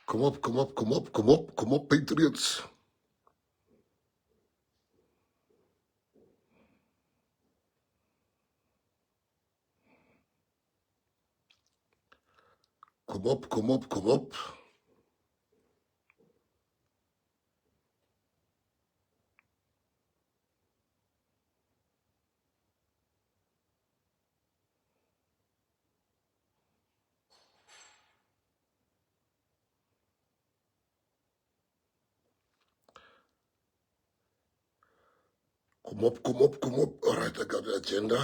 Kom op, kom op, kom op, kom op, kom op, Patriots. Kom op, kom op, kom op. Kom op, kom op, kom op. All right, I got the agenda.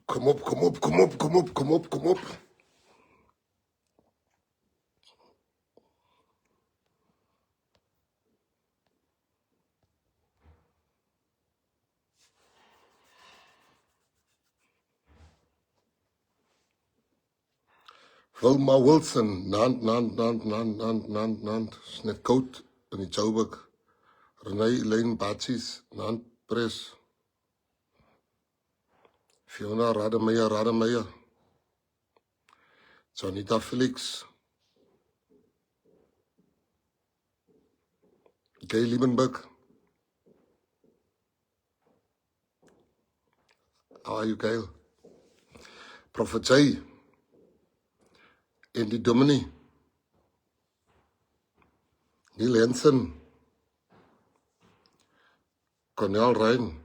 Kom op, kom op, kom op, kom op, kom op, kom op. Wilma Wilson, Nant. Is net koud in die Joburg. Renee Elaine Batsies, Nant Press. Fiona Rademeyer. Janita Felix. Gay Liebenberg. How are you, Gail? Prophet J. Andy Domini. Neil Henson. Cornel Ryan.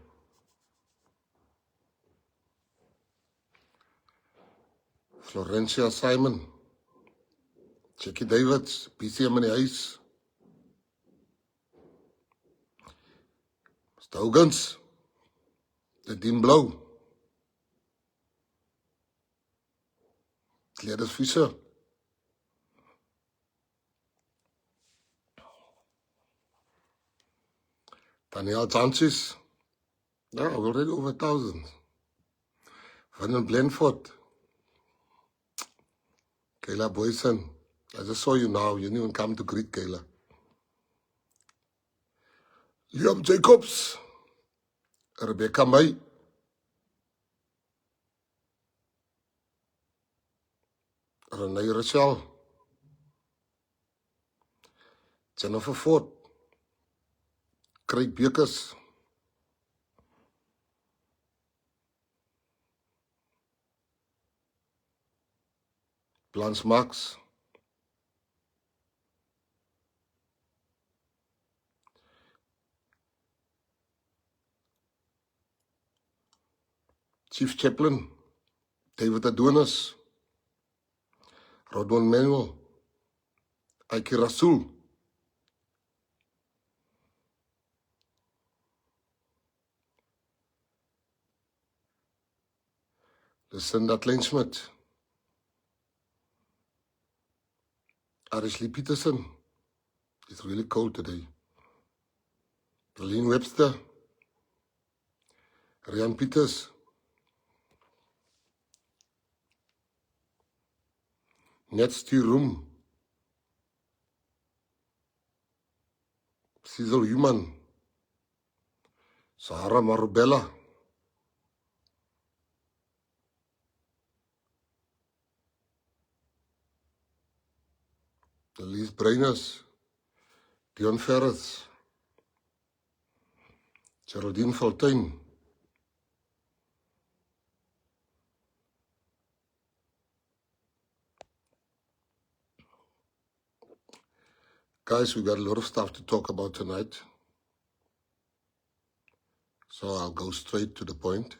Florencia Simon. Jackie Davids. PCM in die huis. Stougans. Nadine Blou. Gladys Fischer. Daniel Sanchez. Yeah, already over 1,000. Vernon Blenford. Kayla Boyson. I just saw you now. You didn't even come to greet Kayla. Liam Jacobs. Rebecca May. Renee Rochelle. Jennifer Ford. Craig Bekers. Blanche Marks. Chief Chaplain. David Adonis. Rodwan Manuel. Aiki Rasul. Lucinda Kleinschmidt. Ashley Peterson. It's really cold today. Darlene Webster. Rian Peters. Ned Sturum. Cecil Human. Sahara Marubella. Elise Breiners. Dion Ferris. Geraldine Fontaine. Guys, we got a lot of stuff to talk about tonight. So I'll go straight to the point.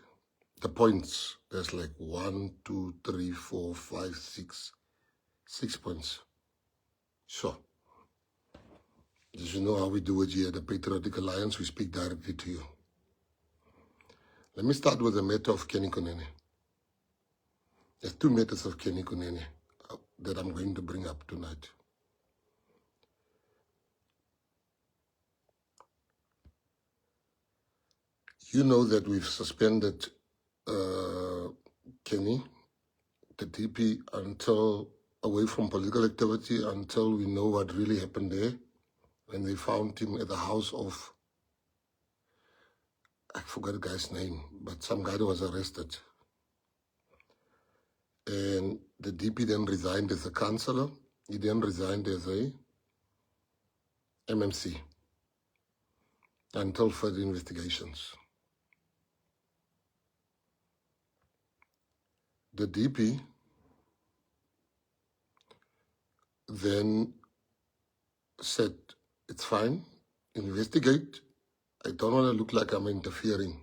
The points. There's like 1, 2, 3, 4, 5, 6. 6 points. Sure. As you know how we do it here at the Patriotic Alliance, we speak directly to you. Let me start with the matter of Kenny Kunene. There's 2 matters of Kenny Kunene that I'm going to bring up tonight. You know that we've suspended Kenny, the DP, until away from political activity until we know what really happened there when they found him at the house of I forgot the guy's name, but some guy that was arrested. And the DP then resigned as a councillor. He then resigned as a MMC until further investigations. The DP then said, it's fine, investigate. I don't want to look like I'm interfering.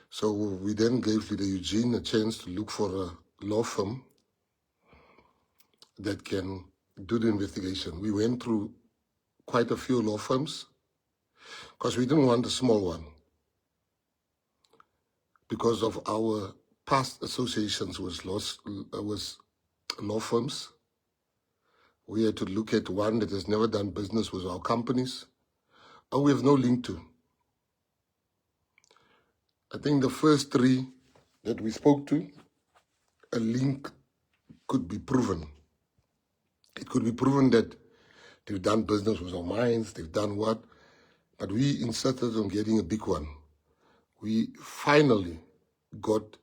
So we then gave Leader Eugene a chance to look for a law firm that can do the investigation. We went through quite a few law firms because we didn't want a small one. Because of our past associations with law firms, we had to look at one that has never done business with our companies, or we have no link to. I think the first three that we spoke to, a link could be proven. It could be proven that they've done business with our mines, they've done what, but we insisted on getting a big one. We finally got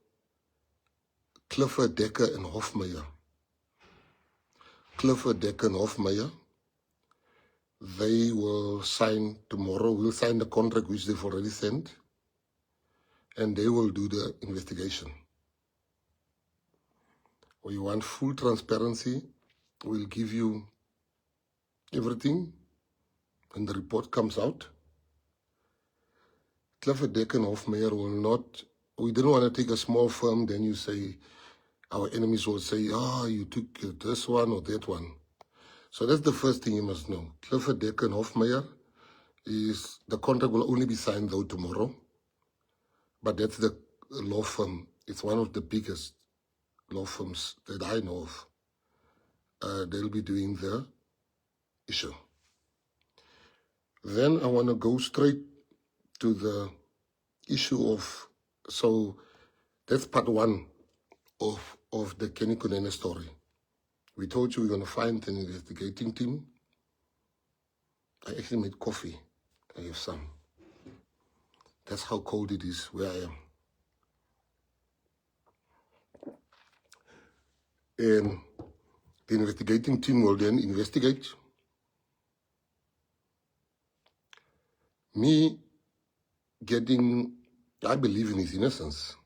Clifford, Decker, and Hofmeyer. Clifford, Decker, and Hofmeyer, they will sign tomorrow. We'll sign the contract which they've already sent, and they will do the investigation. We want full transparency. We'll give you everything when the report comes out. Clifford, Decker, and Hofmeyer will not. We didn't want to take a small firm, then you say, our enemies will say, you took this one or that one. So that's the first thing you must know. Clifford, Decker, and Hofmeyer, is the contract will only be signed though tomorrow. But that's the law firm. It's one of the biggest law firms that I know of. They'll be doing the issue. Then I want to go straight to the issue of, so that's part one of the Kenny Kunene story. We told you we're going to find an investigating team. I actually made coffee. I have some. That's how cold it is where I am. And the investigating team will then investigate. Me getting, I believe in his innocence.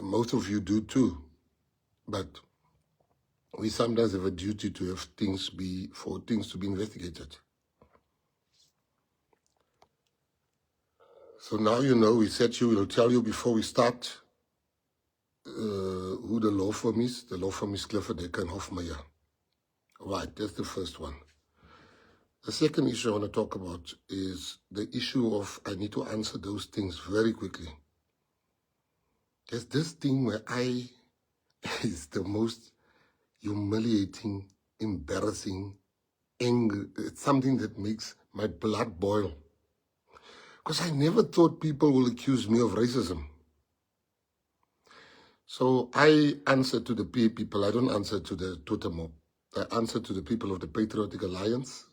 Most of you do too. But we sometimes have a duty to have things to be investigated. So now you know, we said we'll tell you before we start who the law firm is. The law firm is Clifford, Decker, and Hofmeyer. Right, that's the first one. The second issue I want to talk about is the issue of, I need to answer those things very quickly. There's this thing where is the most humiliating, embarrassing, angry. It's something that makes my blood boil. Because I never thought people will accuse me of racism. So I answer to the PA people. I don't answer to the totem mob. I answer to the people of the Patriotic Alliance.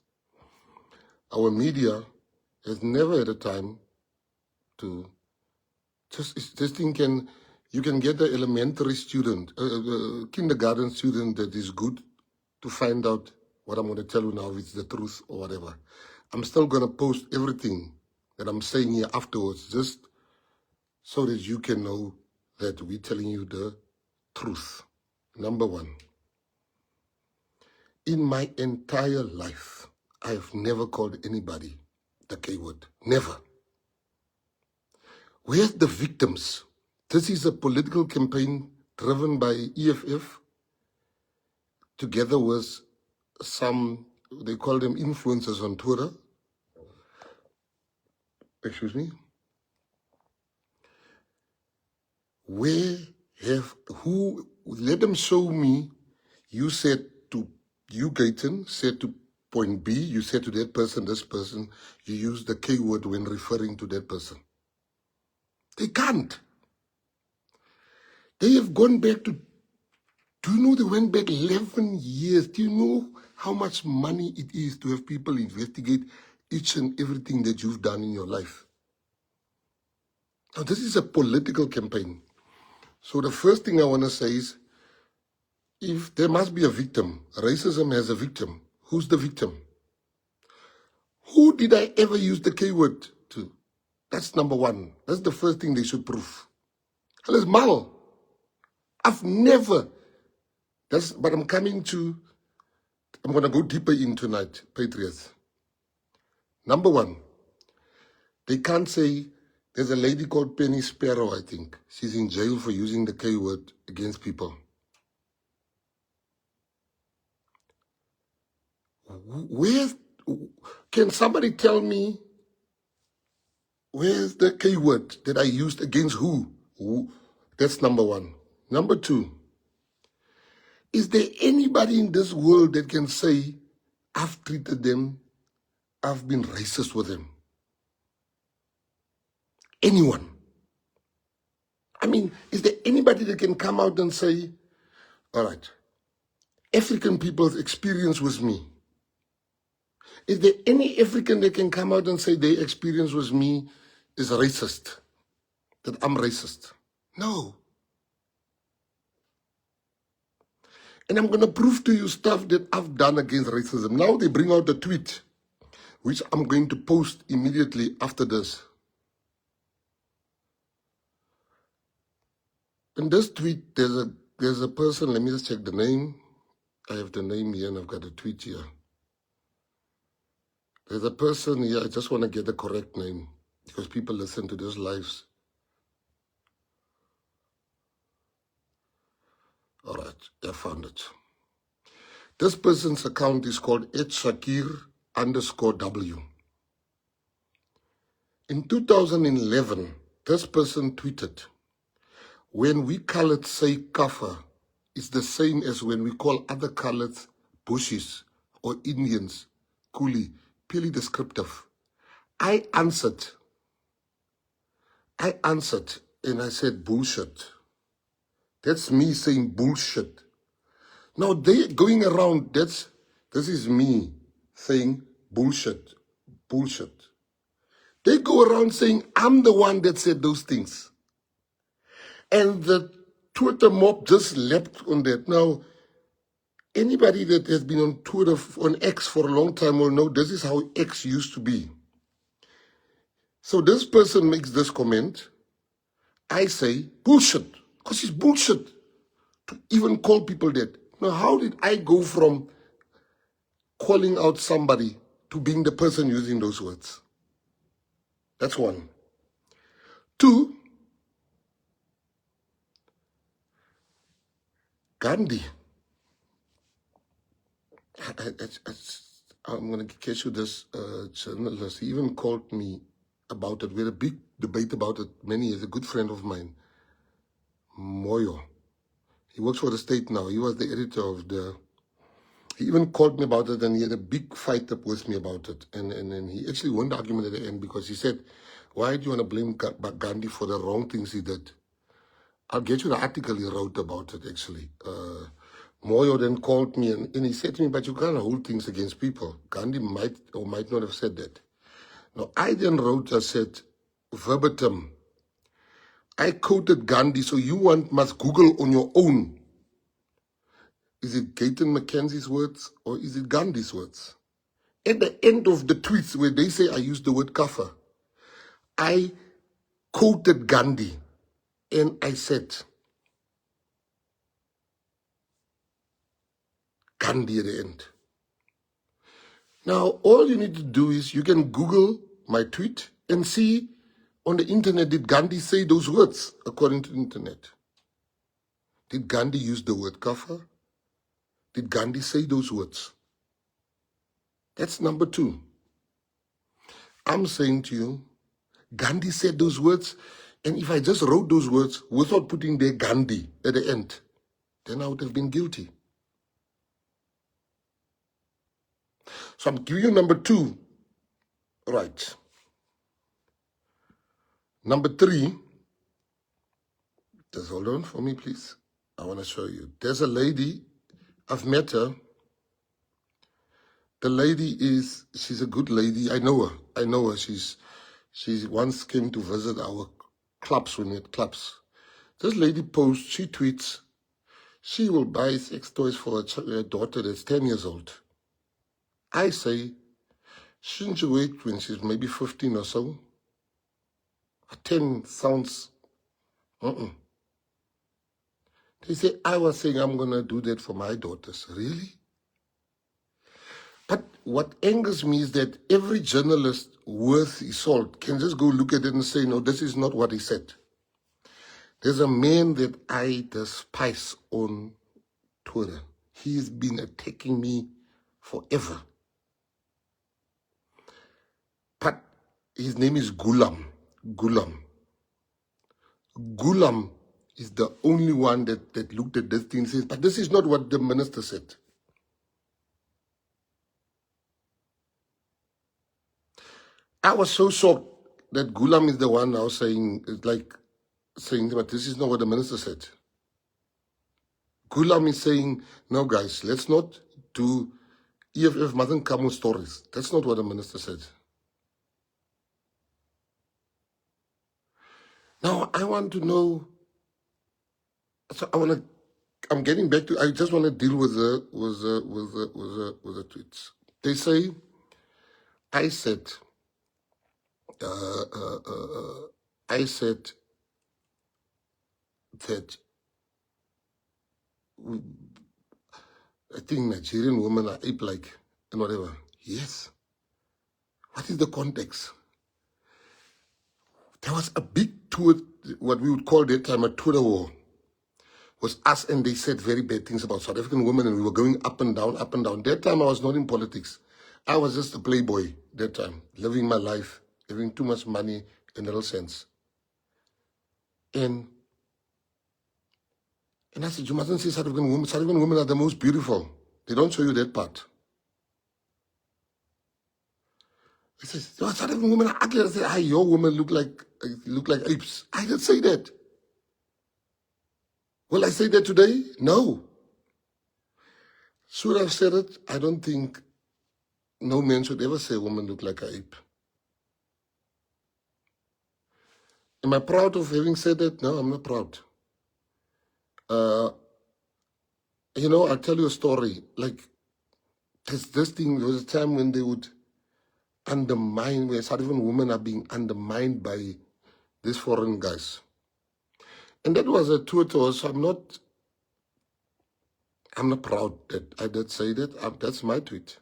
Our media has never had a time to this thing you can get the elementary student, kindergarten student that is good to find out what I'm going to tell you now, if it's the truth or whatever. I'm still going to post everything that I'm saying here afterwards, just so that you can know that we're telling you the truth. Number one, in my entire life, I have never called anybody the K word. Never. Where's the victims? This is a political campaign driven by EFF together with some, they call them influencers on Twitter. Excuse me. Let them show me. You said to, Gayton, said to point B, you said to that person, this person, you use the K word when referring to that person. They can't. They have gone back to, do you know they went back 11 years? Do you know how much money it is to have people investigate each and everything that you've done in your life. Now, this is a political campaign. So the first thing I want to say is, if there must be a victim, racism has a victim. Who's the victim? Who did I ever use the K word to? That's number one. That's the first thing they should prove. Alles mal. I've never. But I'm going to go deeper in tonight, Patriots. Number one, they can't say there's a lady called Penny Sparrow, I think. She's in jail for using the K word against people. Can somebody tell me where's the K word that I used against who? That's number one. Number two, is there anybody in this world that can say, I've treated them, I've been racist with them? Anyone? I mean, is there anybody that can come out and say, all right, African people's experience with me? Is there any African that can come out and say their experience with me is racist, that I'm racist? No. And I'm going to prove to you stuff that I've done against racism. Now they bring out a tweet, which I'm going to post immediately after this. In this tweet, there's a person, let me just check the name. I have the name here and I've got a tweet here. There's a person here, I just want to get the correct name because people listen to these lives. All right, I found it. This person's account is called @Shakir_W. In 2011, this person tweeted, when we colored say kaffa, it's the same as when we call other colors bushes or Indians coolie, purely descriptive. I answered and I said bullshit. That's me saying bullshit. Now they going around, this is me saying bullshit. They go around saying I'm the one that said those things. And the Twitter mob just leapt on that. Now, anybody that has been on Twitter, on X for a long time will know this is how X used to be. So this person makes this comment. I say bullshit, because it's bullshit to even call people that. Now, how did I go from calling out somebody to being the person using those words? That's one. Two, Gandhi. I'm going to catch you this journalist. He even called me about it. We had a big debate about it many years. A good friend of mine, Moyo. He works for the state now. He was the editor of the... He even called me about it and he had a big fight up with me about it. And he actually won the argument at the end because he said, why do you want to blame Gandhi for the wrong things he did? I'll get you the article he wrote about it, actually. Moyo then called me and he said to me, but you can't hold things against people. Gandhi might or might not have said that. Now, I then wrote, I said, verbatim, I quoted Gandhi, so you must Google on your own. Is it Gayton Mackenzie's words or is it Gandhi's words? At the end of the tweets where they say I used the word kafir, I quoted Gandhi and I said, Gandhi at the end. Now, all you need to do is you can Google my tweet and see on the internet, did Gandhi say those words according to the internet? Did Gandhi use the word kafir? Did Gandhi say those words? That's number two. I'm saying to you, Gandhi said those words, and if I just wrote those words without putting their Gandhi at the end, then I would have been guilty. So I'm giving you number two. Right. Number three, just hold on for me, please. I want to show you. There's a lady, I've met her, The lady she's a good lady. I know her. I know her. She once came to visit our clubs when we had clubs. This lady posts, she tweets, she will buy sex toys for her daughter that's 10 years old. I say, shouldn't you wait when she's maybe 15 or so? 10 sounds, They say, I was saying I'm going to do that for my daughters. Really? But what angers me is that every journalist worth his salt can just go look at it and say, no, this is not what he said. There's a man that I despise on Twitter. He's been attacking me forever. But his name is Gulam. Gulam is the only one that looked at this thing and says, but this is not what the minister said. I was so shocked that Gulam is the one now saying, but this is not what the minister said. Gulam is saying, no guys, let's not do EFF mustn't come with stories. That's not what the minister said. Now I want to know, so I'm getting back to, I just want to deal with the tweets. They say, I said that I think Nigerian women are ape-like and whatever. Yes. What is the context? There was a big Twitter, what we would call that time a Twitter war. Was us, and they said very bad things about South African women, and we were going up and down, up and down. That time I was not in politics. I was just a playboy that time, living my life, having too much money in a real sense. And I said, you mustn't say South African women. South African women are the most beautiful. They don't show you that part. He says, South African women are ugly. I said, your women look like apes. I didn't say that. Will I say that today? No. Should I have said it? I don't think no man should ever say a woman look like an ape. Am I proud of having said that? No, I'm not proud. I'll tell you a story. Like, this thing, there was a time when they would undermine, where South African women are being undermined by these foreign guys. And that was a tweet, so I'm not proud that I did say that. That's my tweet.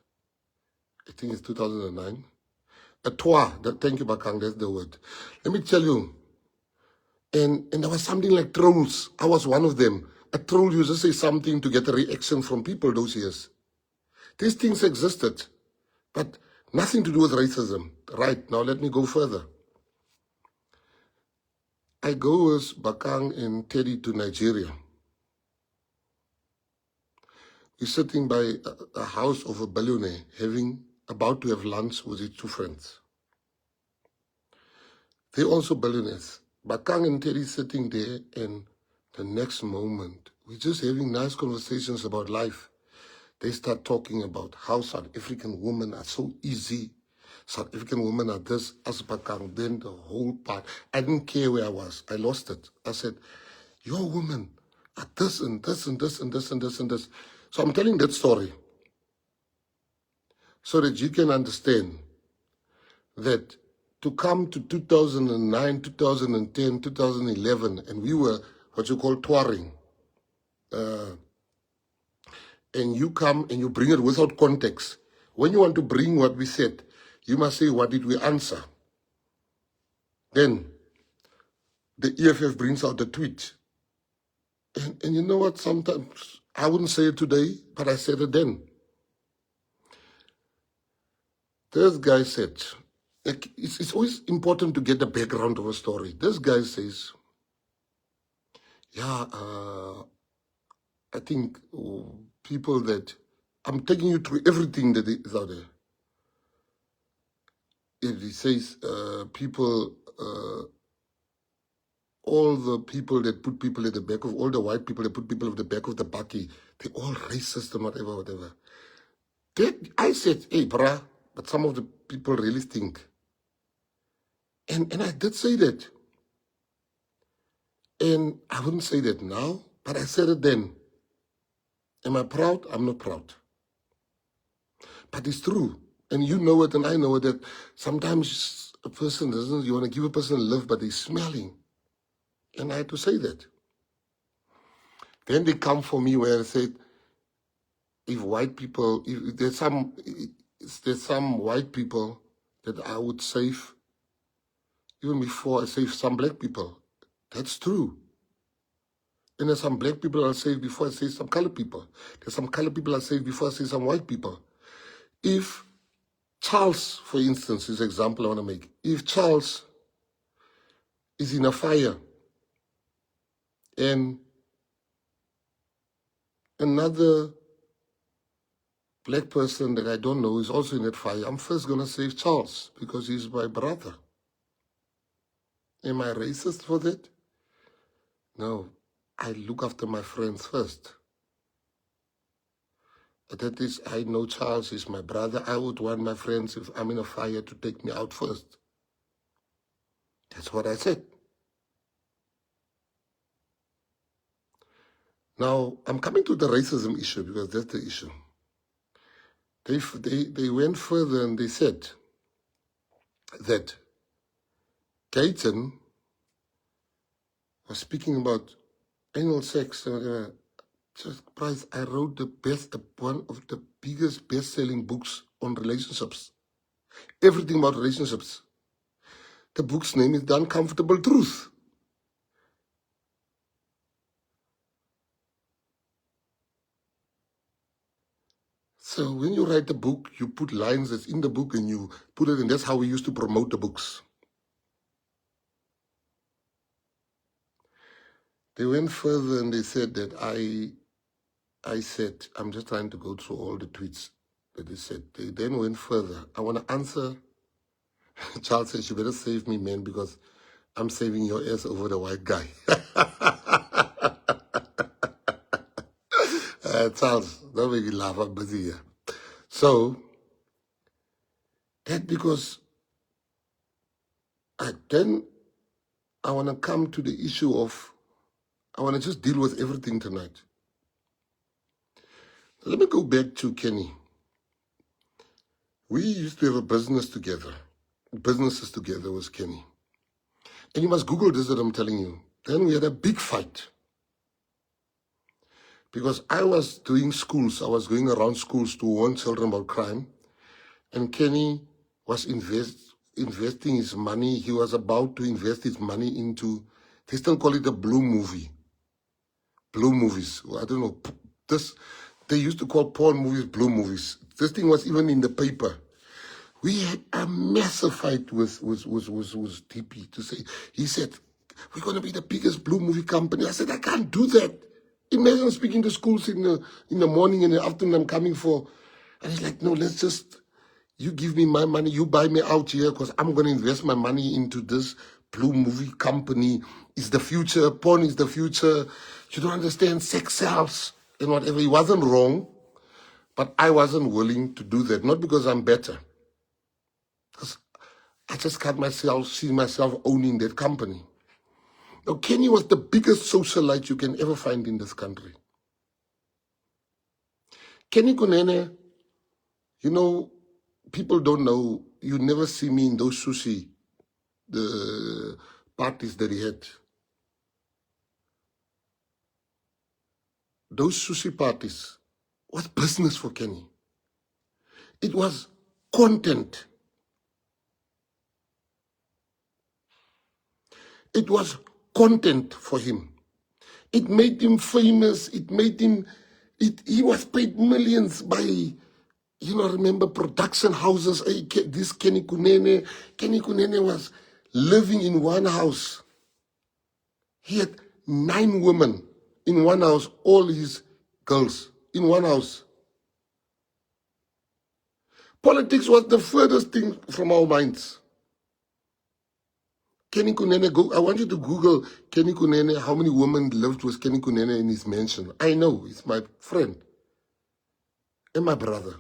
I think it's 2009. Thank you, Bakang, that's the word. Let me tell you, and there was something like trolls. I was one of them. A troll used to say something to get a reaction from people those years. These things existed, but nothing to do with racism. Right, now let me go further. I go with Bakang and Teddy to Nigeria. We're sitting by a house of a billionaire, about to have lunch with his two friends. They're also billionaires. Bakang and Teddy sitting there, and the next moment, we're just having nice conversations about life. They start talking about how South African women are so easy. South African women are this, as Bakang, then the whole part. I didn't care where I was. I lost it. I said, your women are this and this and this and this and this and this. So I'm telling that story so that you can understand that to come to 2009, 2010, 2011, and we were what you call touring, and you come and you bring it without context. When you want to bring what we said, you must say, what did we answer? Then the EFF brings out the tweet. And you know what? Sometimes, I wouldn't say it today, but I said it then. This guy said, it's always important to get the background of a story. This guy says, yeah, I think people that, I'm taking you through everything that is out there. He says, all the people that put people at the back of, all the white people that put people at the back of the bucky, they're all racist and whatever. I said, hey, bruh, but some of the people really think. And I did say that. And I wouldn't say that now, but I said it then. Am I proud? I'm not proud. But it's true. And you know it and I know it, that sometimes a person doesn't, you want to give a person a lift, but they're smelling. And I had to say that. Then they come for me where I said, if white people, if there's some white people that I would save, even before I save some black people. That's true. And there's some black people I'll save before I save some colored people. There's some colored people I'll save before I save some white people. If Charles, for instance, is an example I want to make. If Charles is in a fire and another black person that I don't know is also in that fire, I'm first going to save Charles because he's my brother. Am I racist for that? No. I look after my friends first. That is, I know Charles is my brother. I would want my friends, if I'm in a fire, to take me out first. That's what I said. Now, I'm coming to the racism issue because that's the issue. They went further and they said that Gayton was speaking about anal sex. Just Price, I wrote one of the biggest best-selling books on relationships. Everything about relationships. The book's name is The Uncomfortable Truth. So when you write a book, you put lines that's in the book and you put it, and that's how we used to promote the books. They went further and they said that I said, I'm just trying to go through all the tweets that they said. They then went further. I want to answer. Charles says, you better save me, man, because I'm saving your ass over the white guy. Charles, don't make me laugh. I'm busy here. So, that because then I want to come to the issue of, I want to just deal with everything tonight. Let me go back to Kenny. We used to have a business together, businesses together with Kenny. And you must Google this that I'm telling you. Then we had a big fight. Because I was doing schools, I was going around schools to warn children about crime. And Kenny was investing his money. He was about to invest his money into, they still call it a blue movie. Blue movies. I don't know. They used to call porn movies blue movies. This thing was even in the paper. We had a massive fight with TP to say, he said, we're going to be the biggest blue movie company. I said, I can't do that. Imagine speaking to schools in the morning and the afternoon I'm coming for. And he's like, no, let's just, you give me my money, you buy me out here because I'm going to invest my money into this blue movie company. It's the future. Porn is the future. You don't understand. Sex sells and whatever. He wasn't wrong, but I wasn't willing to do that. Not because I'm better. Because I just can't see myself owning that company. Now, Kenny was the biggest socialite you can ever find in this country. Kenny Kunene, you know, people don't know, you never see me in those sushi, the parties that he had. Those sushi parties was business for Kenny. It was content. It was content for him. It made him famous. It made him, he was paid millions by, you know, remember production houses. This Kenny Kunene was living in one house. He had 9 women in one house, all his girls in one house. Politics was the furthest thing from our minds. Kenny Kunene, I want you to Google Kenny Kunene, how many women lived with Kenny Kunene in his mansion. I know, he's my friend and my brother.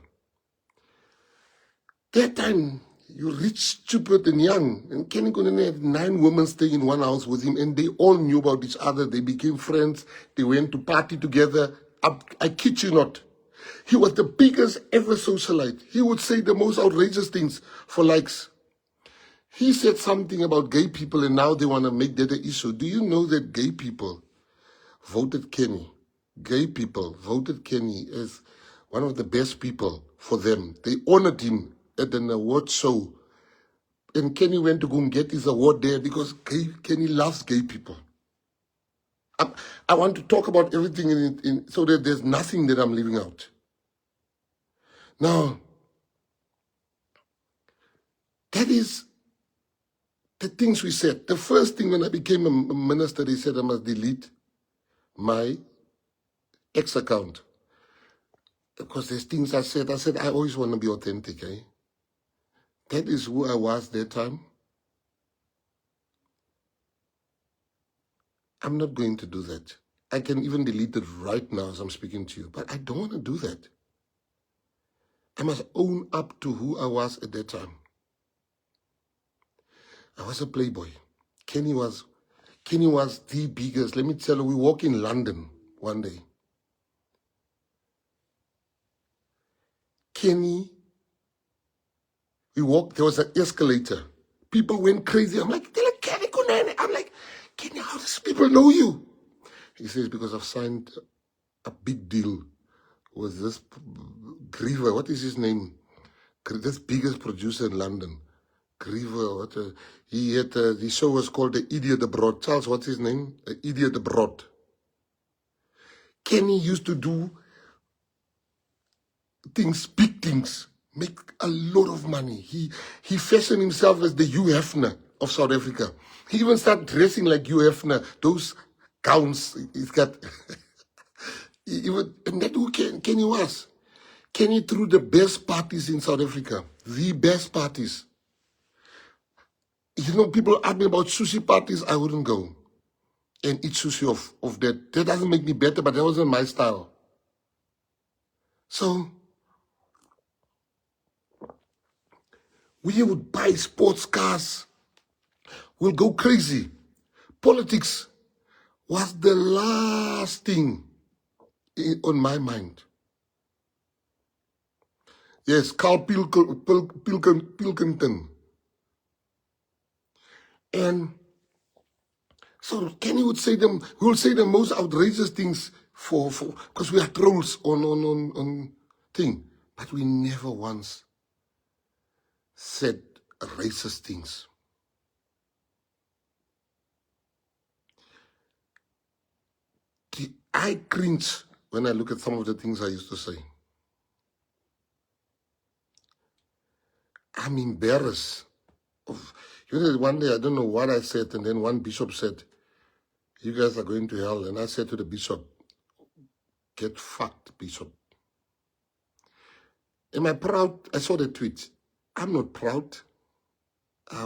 That time, you're rich, stupid, and young. And Kenny Kunene had 9 women staying in one house with him, and they all knew about each other. They became friends. They went to party together. I kid you not. He was the biggest ever socialite. He would say the most outrageous things for likes. He said something about gay people, and now they want to make that an issue. Do you know that gay people voted Kenny? Gay people voted Kenny as one of the best people for them. They honored him at an award show. And Kenny went to go and get his award there because Kenny loves gay people. I want to talk about everything so that there's nothing that I'm leaving out. Now, that is the things we said. The first thing when I became a minister, they said I must delete my X account. Because there's things I said. I said, I always want to be authentic, eh? That is who I was that time. I'm not going to do that. I can even delete it right now as I'm speaking to you. But I don't want to do that. I must own up to who I was at that time. I was a playboy. Kenny was the biggest. Let me tell you, we walk in London one day. Kenny, we walked, there was an escalator. People went crazy. I'm like, Kenny Kunene. I'm like, Kenny, how does people know you? He says, because I've signed a big deal with this Griever. What is his name? This biggest producer in London. Griever. He had the show was called The Idiot Abroad. Charles, what's his name? The Idiot Abroad. Kenny used to do things, big things, make a lot of money. He fashioned himself as the Hugh Hefner of South Africa. He even started dressing like Hugh Hefner. Those gowns, he's got. And that's who Kenny was. Kenny threw the best parties in South Africa. The best parties. You know, people ask me about sushi parties, I wouldn't go and eat sushi of that. That doesn't make me better, but that wasn't my style. So, we would buy sports cars. We'll go crazy. Politics was the last thing on my mind. Yes, Carl Pilkington. And so Kenny would say we will say the most outrageous things because we are trolls on thing. But we never once said racist things. I cringe when I look at some of the things I used to say. I'm embarrassed. You know, one day, I don't know what I said, and then one bishop said, you guys are going to hell. And I said to the bishop, get fucked, bishop. Am I proud? I saw the tweet. I'm not proud. I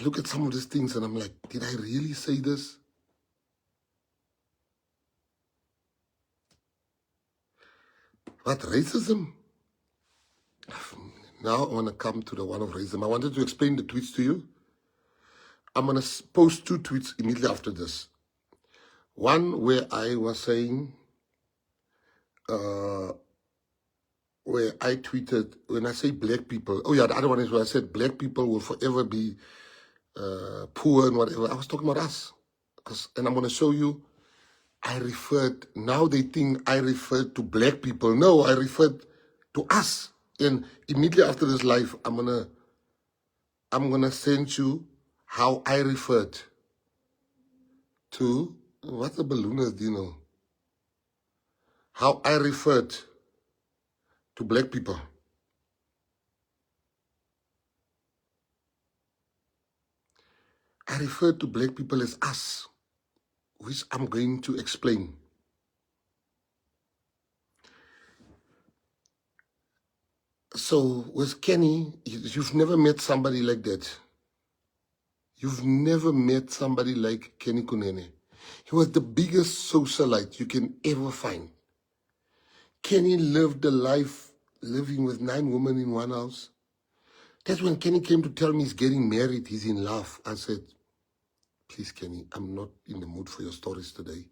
look at some of these things and I'm like, did I really say this? What, racism? Now I want to come to the one of racism. I wanted to explain the tweets to you. I'm going to post 2 tweets immediately after this. One where I was saying, where I tweeted, when I say black people, oh yeah, the other one is where I said black people will forever be poor and whatever. I was talking about us. And I'm going to show you, now they think I referred to black people. No, I referred to us. And immediately after this live, I'm gonna send you how I referred to, what the ballooners do you know? How I referred to black people. I referred to black people as us, which I'm going to explain. So with Kenny, you've never met somebody like that. You've never met somebody like Kenny Kunene. He was the biggest socialite you can ever find. Kenny lived the life living with 9 women in one house. That's when Kenny came to tell me he's getting married, he's in love. I said, please, Kenny, I'm not in the mood for your stories today.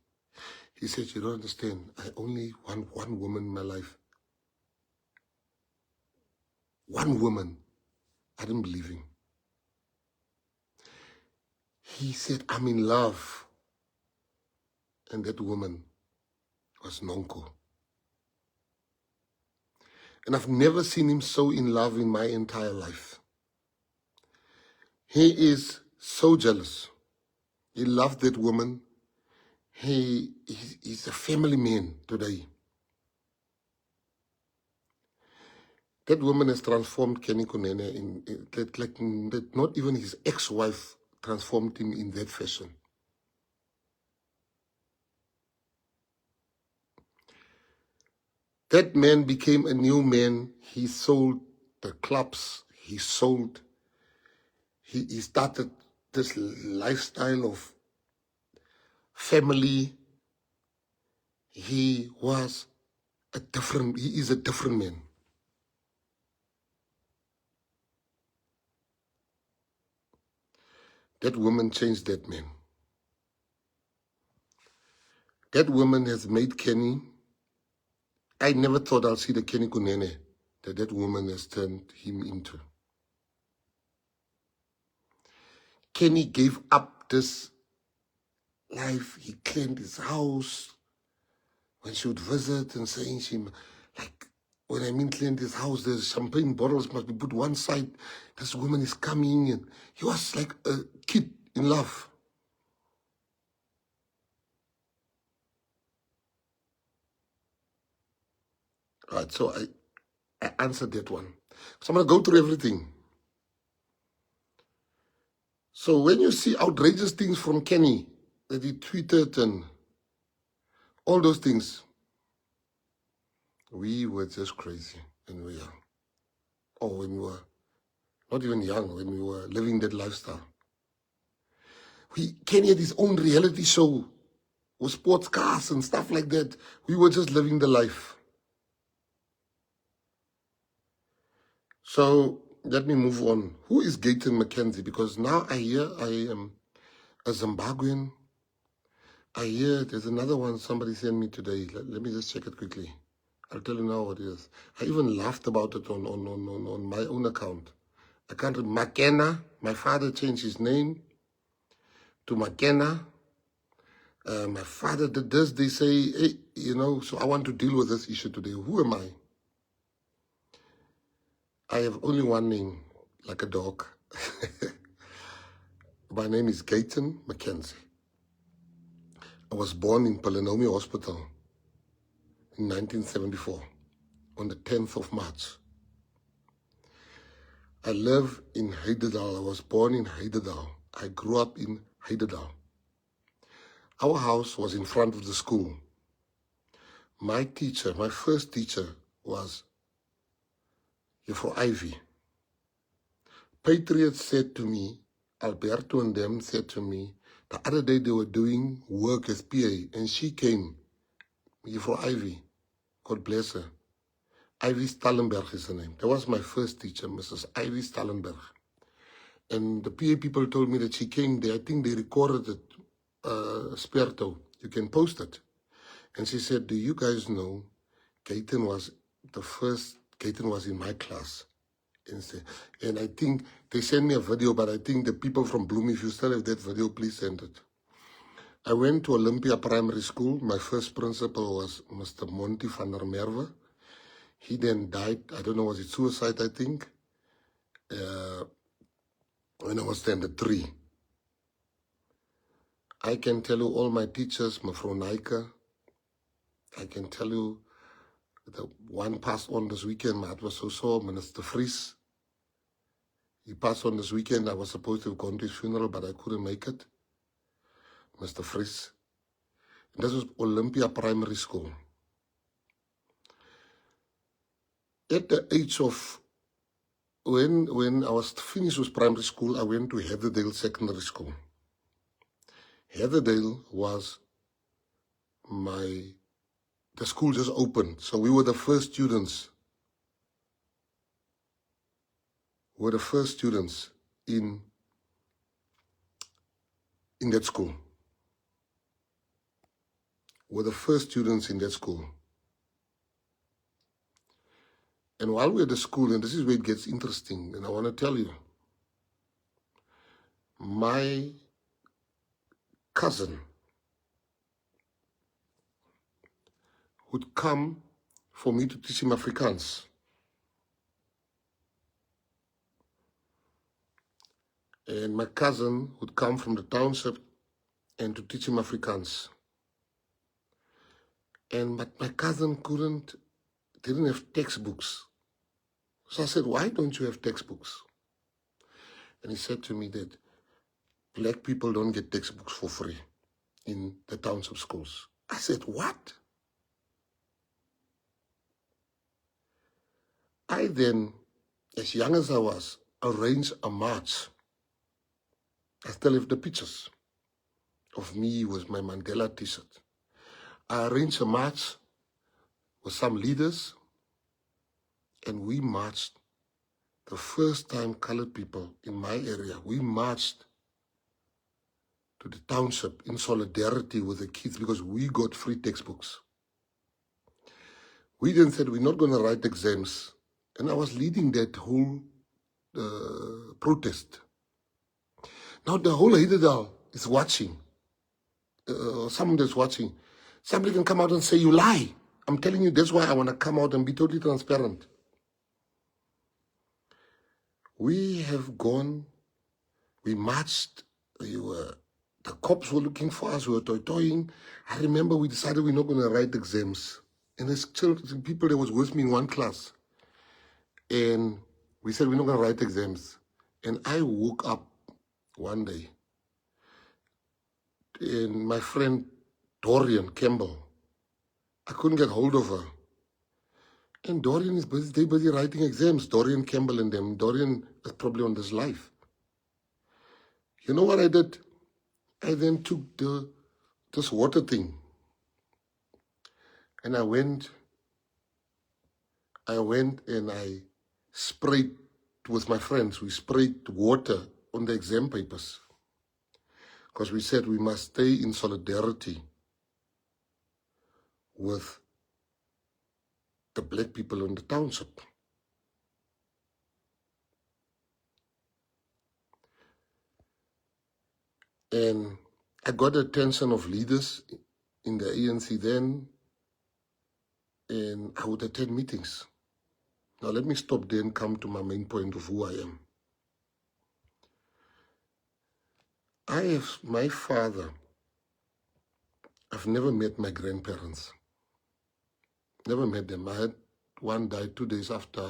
He said, you don't understand. I only want one woman in my life. One woman. I didn't believe him. He said, I'm in love. And that woman was Nonko. And I've never seen him so in love in my entire life. He is so jealous. He loved that woman. He's a family man today. That woman has transformed Kenny Kunene not even his ex-wife transformed him in that fashion. That man became a new man. He sold the clubs. He started this lifestyle of family. He is a different man. That woman changed that man. That woman has made Kenny. I never thought I'll see the Kenny Kunene that woman has turned him into. Kenny gave up this life. He cleaned his house. When she would visit and saying like, when I mean cleaned his house, there's champagne bottles must be put one side. This woman is coming, and he was like a kid in love. Right, so I answered that one. So I'm going to go through everything. So when you see outrageous things from Kenny that he tweeted and all those things, we were just crazy when we were young. Or when we were not even young, when we were living that lifestyle. Kenny had his own reality show with sports cars and stuff like that. We were just living the life. So let me move on. Who is Gayton McKenzie? Because now I hear I am a Zimbabwean. I hear there's another one somebody sent me today. Let me just check it quickly. I'll tell you now what it is. I even laughed about it on my own account. I can't remember. McKenna. My father changed his name to McKenna. My father did this. They say, hey, so I want to deal with this issue today. Who am I? I have only one name, like a dog. My name is Gayton McKenzie. I was born in Palonomie Hospital in 1974 on the 10th of March. I live in Heidedal. I was born in Heidedal. I grew up in Heidedal. Our house was in front of the school. My teacher, my first teacher was Juffrou Ivy. Patriots said to me, Alberto and them said to me, the other day they were doing work as PA, and she came, Juffrou Ivy, God bless her. Ivy Stallenberg is her name. That was my first teacher, Mrs. Ivy Stallenberg. And the PA people told me that she came there. I think they recorded it, Sperto. You can post it. And she said, do you guys know, Gayton was in my class. And I think they sent me a video, but I think the people from Bloem, if you still have that video, please send it. I went to Olympia Primary School. My first principal was Mr. Monty van der Merwe. He then died. I don't know, was it suicide, I think, when I was standard 3. I can tell you all my teachers, Mevrou Naika. I can tell you the one passed on this weekend. My heart was so sore, Minister Vries. He passed on this weekend. I was supposed to have gone to his funeral, but I couldn't make it. Mr. Vries. And this was Olympia Primary School. At the age of, when I was finished with primary school, I went to Heatherdale Secondary School. Heatherdale was the school just opened. So we were the first students were the first students in that school. Were the first students in that school. And while we're at the school, and this is where it gets interesting, and I want to tell you, my cousin would come for me to teach him Afrikaans. And my cousin would come from the township and to teach him Afrikaans. But my cousin didn't have textbooks. So I said, why don't you have textbooks? And he said to me that black people don't get textbooks for free in the township schools. I said, what? I then, as young as I was, arranged a march. I still have the pictures of me with my Mandela t-shirt. I arranged a march with some leaders, and we marched. The first time colored people in my area, we marched to the township in solidarity with the kids because we got free textbooks. We then said, we're not going to write exams. And I was leading that whole protest. Now the whole Hidedal is watching. Someone that's watching. Somebody can come out and say, you lie. I'm telling you, that's why I want to come out and be totally transparent. We have gone, we marched, the cops were looking for us, we were toy-toying. I remember we decided we're not going to write exams. And there's children, people that was with me in one class. And we said we're not going to write exams. And I woke up one day, and my friend Dorian Campbell, I couldn't get hold of her. And Dorian is busy, they're busy writing exams, Dorian Campbell and them. Dorian is probably on this life. You know what I did? I then took this water thing. And I went and I sprayed with my friends. We sprayed water on the exam papers. Because we said we must stay in solidarity with the black people in the township. And I got the attention of leaders in the ANC then, and I would attend meetings. Now let me stop there and come to my main point of who I am. I have my father. I've never met my grandparents. Never met them. I had one died 2 days after.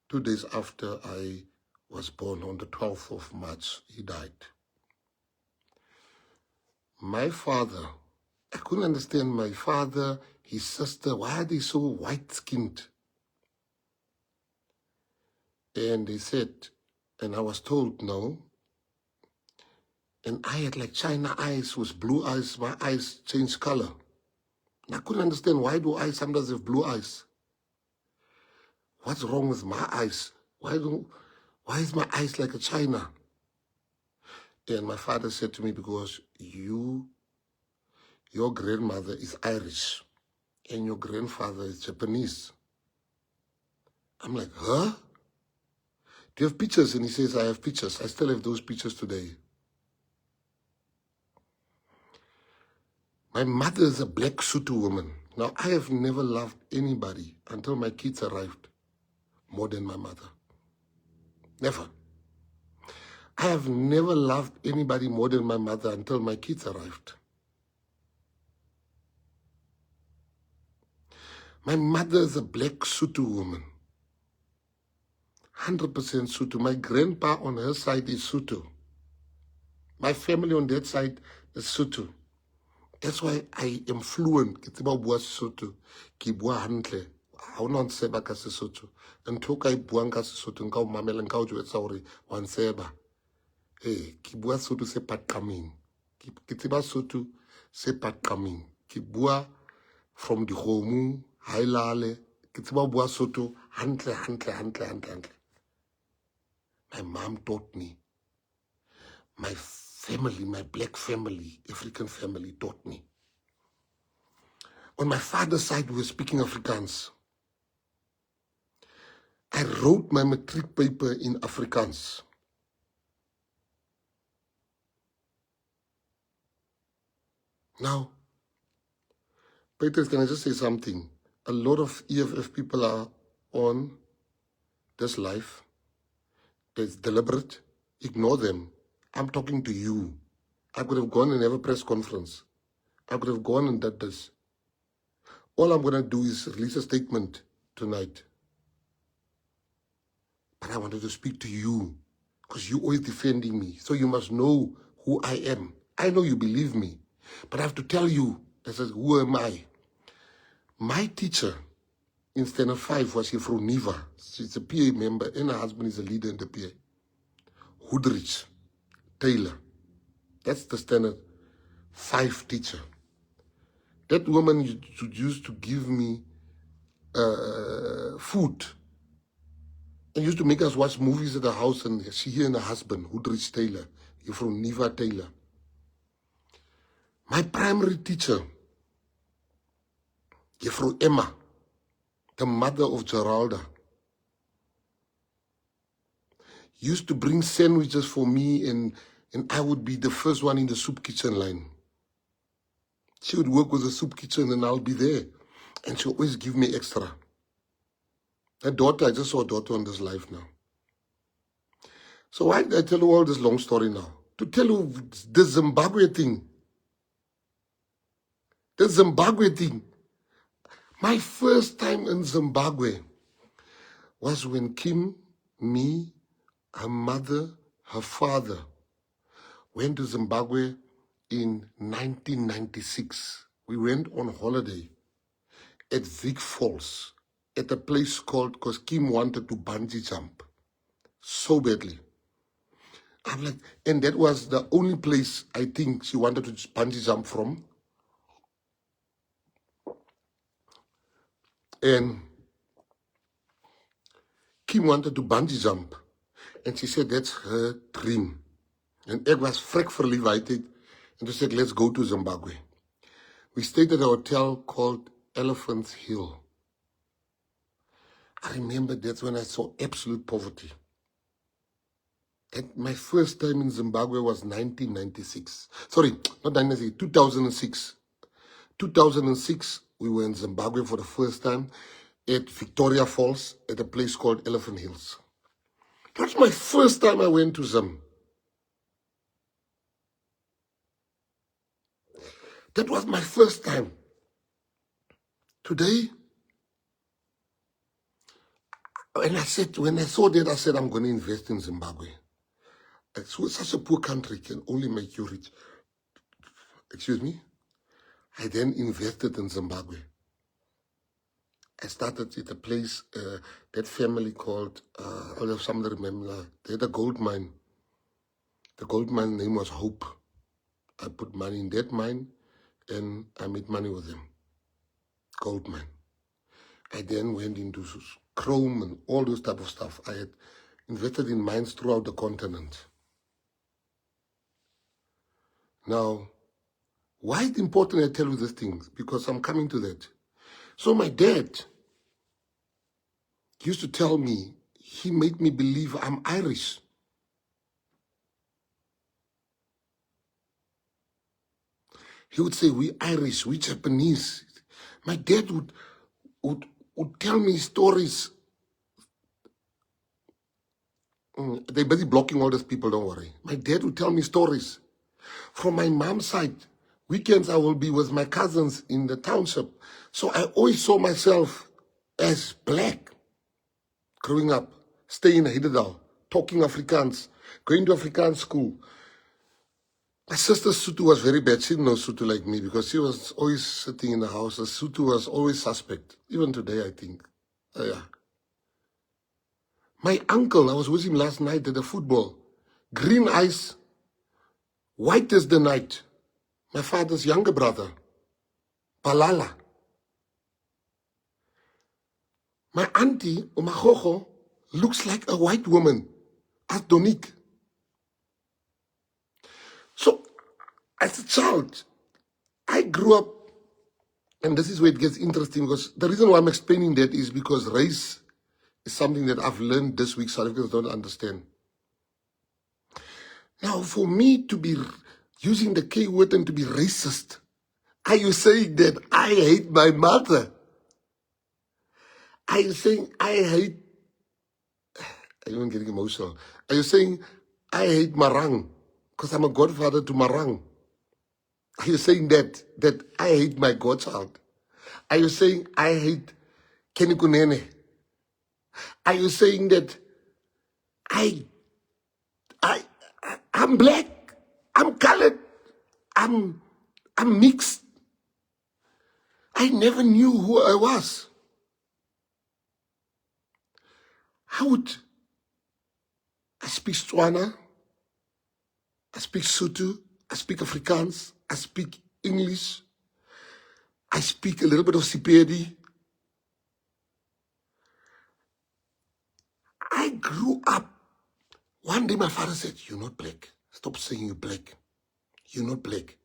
2 days after I was born, on the 12th of March, he died. My father, I couldn't understand my father, his sister, why are they so white-skinned? And they said, and I was told no. And I had like China eyes with blue eyes. My eyes changed color. And I couldn't understand, why do I sometimes have blue eyes? What's wrong with my eyes? Why is my eyes like a China? And my father said to me, because your grandmother is Irish and your grandfather is Japanese. I'm like, huh? Do you have pictures? And he says, I have pictures. I still have those pictures today. My mother is a black Sotho woman. Now, I have never loved anybody until my kids arrived more than my mother. Never. I have never loved anybody more than my mother until my kids arrived. My mother is a black Sotho woman. 100% Sotho. My grandpa on her side is Sotho. My family on that side is Sotho. That's why I am fluent. Ke tseba bua Sesotho. Ke bua hantle. Ha ona ntseba ka Sesotho. Ntho ka I buang ka Sesotho nka o mamela nka o jwetsa hore wa ntseba. Ke bua Sotho se patqameng. Ke tseba Sotho se patqameng. Ke bua from dikgomo, hailale, ke Ke tseba bua Sotho hantle. My mom taught me. My family, my black family, African family taught me. On my father's side, we were speaking Afrikaans. I wrote my matric paper in Afrikaans. Now, Peter, can I just say something? A lot of EFF people are on this life. It's deliberate. Ignore them. I'm talking to you. I could have gone and have a press conference. I could have gone and done this. All I'm going to do is release a statement tonight. But I wanted to speak to you because you're always defending me. So you must know who I am. I know you believe me. But I have to tell you, I said, who am I? My teacher in Standard 5 was here from Niva. She's a PA member and her husband is a leader in the PA. Hoodrich Taylor. That's the Standard 5 teacher. That woman used to give me food and used to make us watch movies at the house, and she and her husband, Hoodrich Taylor, you're from Niva Taylor. My primary teacher, you're from Emma, the mother of Geralda, used to bring sandwiches for me, and I would be the first one in the soup kitchen line. She would work with the soup kitchen and I'll be there. And she'll always give me extra. A daughter, I just saw a daughter on this life now. So why did I tell you all this long story now? To tell you the Zimbabwe thing. The Zimbabwe thing. My first time in Zimbabwe was when Kim, me, her mother, her father went to Zimbabwe in 1996. We went on holiday at Vic Falls at a place called, because Kim wanted to bungee jump so badly. I'm like, and that was the only place I think she wanted to bungee jump from. And Kim wanted to bungee jump. And she said, that's her dream. And Egg was frek verliefd. And she said, let's go to Zimbabwe. We stayed at a hotel called Elephant Hill. I remember that's when I saw absolute poverty. And my first time in Zimbabwe was 1996. Sorry, not 1996, 2006. 2006, we were in Zimbabwe for the first time at Victoria Falls at a place called Elephant Hills. That's my first time I went to Zim. That was my first time. Today, when I saw that, I said, I'm going to invest in Zimbabwe. Such a poor country can only make you rich. Excuse me? I then invested in Zimbabwe. I started at a place, that family called, I'll have somebody remember, they had a gold mine. The gold mine name was Hope. I put money in that mine and I made money with them. Gold mine. I then went into chrome and all those type of stuff. I had invested in mines throughout the continent. Now, why is it important I tell you these things? Because I'm coming to that. So my dad used to tell me, he made me believe I'm Irish. He would say, we Irish, we Japanese. My dad would tell me stories. They're busy blocking all these people, don't worry. My dad would tell me stories. From my mom's side, weekends I will be with my cousins in the township. So I always saw myself as black. Growing up, staying in Hidedal, talking Afrikaans, going to Afrikaans school. My sister Sutu was very bad. She didn't know Sutu like me because she was always sitting in the house. Sutu was always suspect. Even today, I think. Yeah. My uncle, I was with him last night at the football. Green eyes, white as the night. My father's younger brother, Palala. My auntie, Umagogo, looks like a white woman, as Donique. So, as a child, I grew up, and this is where it gets interesting, because the reason why I'm explaining that is because race is something that I've learned this week South Africans don't understand. Now, for me to be using the K word and to be racist, are you saying that I hate my mother? Are you saying I hate... I'm even getting emotional. Are you saying I hate Marang because I'm a godfather to Marang? Are you saying that I hate my godchild? Are you saying I hate Kenny Kunene? Are you saying that I'm black, I'm colored, I'm mixed? I never knew who I was. I speak Tswana, I speak Sotho, I speak Afrikaans, I speak English, I speak a little bit of Sepedi. I grew up. One day my father said, "You're not black. Stop saying you're black. You're not black.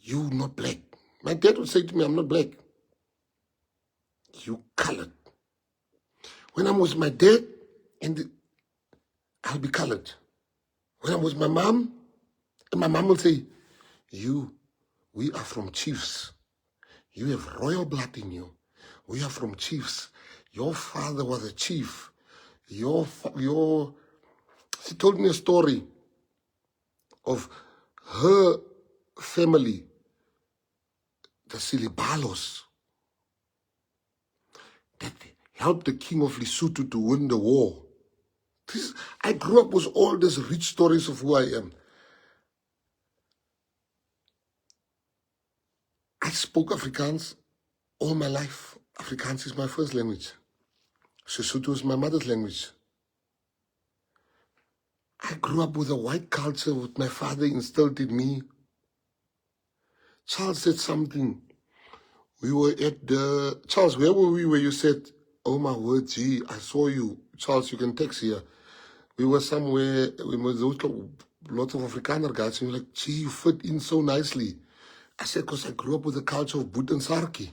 You're not black." My dad would say to me, "I'm not black. You colored." When I'm with my dad, I'll be colored. When I'm with my mom, and my mom will say, we are from chiefs. You have royal blood in you. We are from chiefs. Your father was a chief. She told me a story of her family, the Silibalos, that helped the king of Lesotho to win the war. I grew up with all these rich stories of who I am. I spoke Afrikaans all my life. Afrikaans is my first language. Sesotho is my mother's language. I grew up with a white culture that my father instilled in me. Charles said something. We were at the... Charles, where were we where you said, "Oh my word, gee, I saw you." Charles, you can text here. We were somewhere, we were lots of Afrikaner guys, and you're like, "Gee, you fit in so nicely." I said, because I grew up with the culture of Boet and Sarki.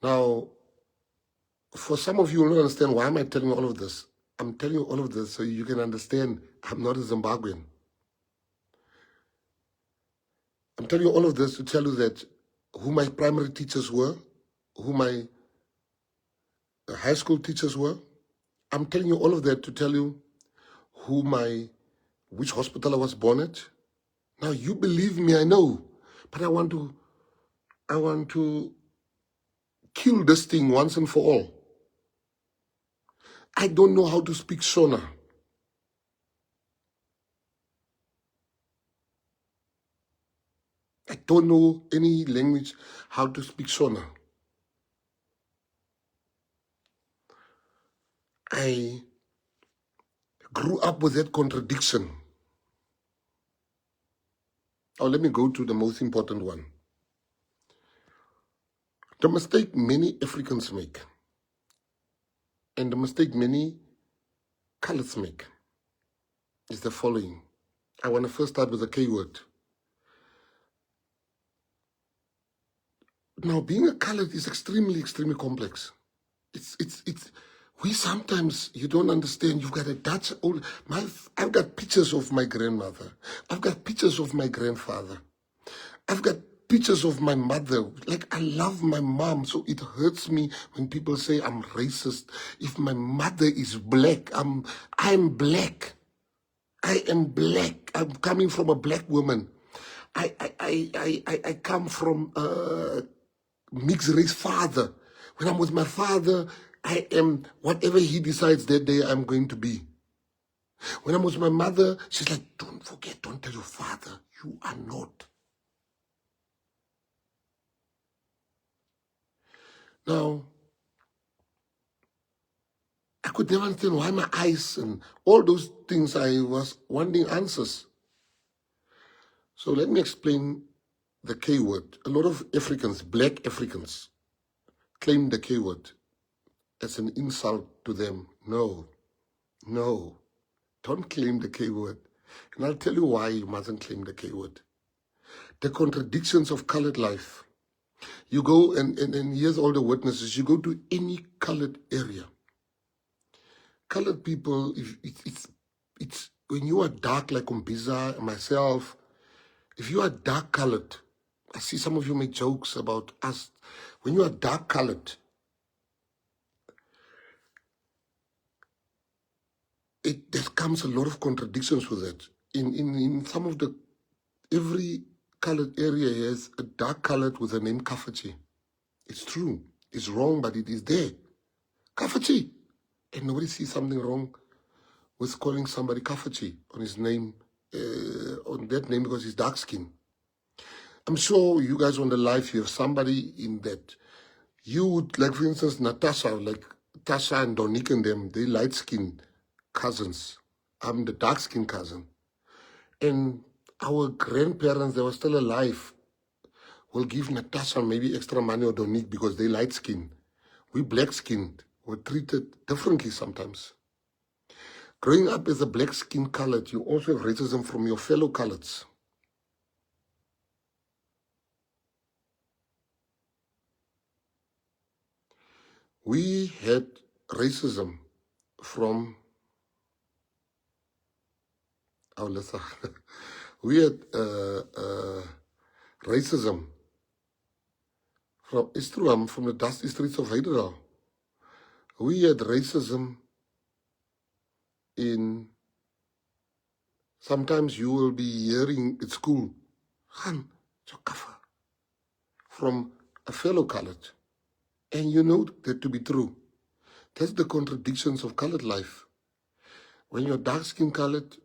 Now, for some of you who don't understand, why am I telling you all of this? I'm telling you all of this so you can understand I'm not a Zimbabwean. I'm telling you all of this to tell you that who my primary teachers were, who my high school teachers were. I'm telling you all of that to tell you which hospital I was born at. Now, you believe me, I know, but I want to kill this thing once and for all. I don't know how to speak Shona. I don't know any language how to speak Shona. I grew up with that contradiction. Now, let me go to the most important one. The mistake many Africans make, and the mistake many coloreds make, is the following. I want to first start with the K word. Now, being a colored is extremely, extremely complex. We sometimes, you don't understand, you've got a Dutch old... I've got pictures of my grandmother. I've got pictures of my grandfather. I've got pictures of my mother. Like, I love my mom, so it hurts me when people say I'm racist. If my mother is black, I'm black. I am black. I'm coming from a black woman. I come from a mixed race father. When I'm with my father, I am whatever he decides that day I'm going to be. When I'm with my mother, she's like, "Don't forget, don't tell your father, you are not." Now, I could never understand why my eyes and all those things I was wanting answers. So let me explain the K word. A lot of Africans, black Africans, claim the K word as an insult to them. No, no, don't claim the K word. And I'll tell you why you mustn't claim the K word. The contradictions of colored life. You go, and here's all the witnesses, you go to any colored area. Colored people, it's when you are dark like Umbiza and myself, if you are dark colored, I see some of you make jokes about us. When you are dark colored, there comes a lot of contradictions with it. In some of the, every colored area has a dark colored with the name Kafachi. It's true. It's wrong, but it is there. Kafachi. And nobody sees something wrong with calling somebody Kafachi on his name, on that name, because he's dark skinned. I'm sure you guys on the live, you have somebody in that. You would, like for instance, Natasha, like Tasha and Donik and them, they light skinned cousins. I'm the dark skinned cousin. And our grandparents, they were still alive, will give Natasha maybe extra money or Donik because they light skinned. We black skinned were treated differently sometimes. Growing up as a black skin colored, you also have racism from your fellow coloreds. We had racism from our lesser. We had racism from, it's true, I'm from the dusty streets of Hyderabad. We had racism in, sometimes you will be hearing at school, "Han, Chokafa," from a fellow colored. And you know that to be true. That's the contradictions of colored life. When you're dark-skinned colored,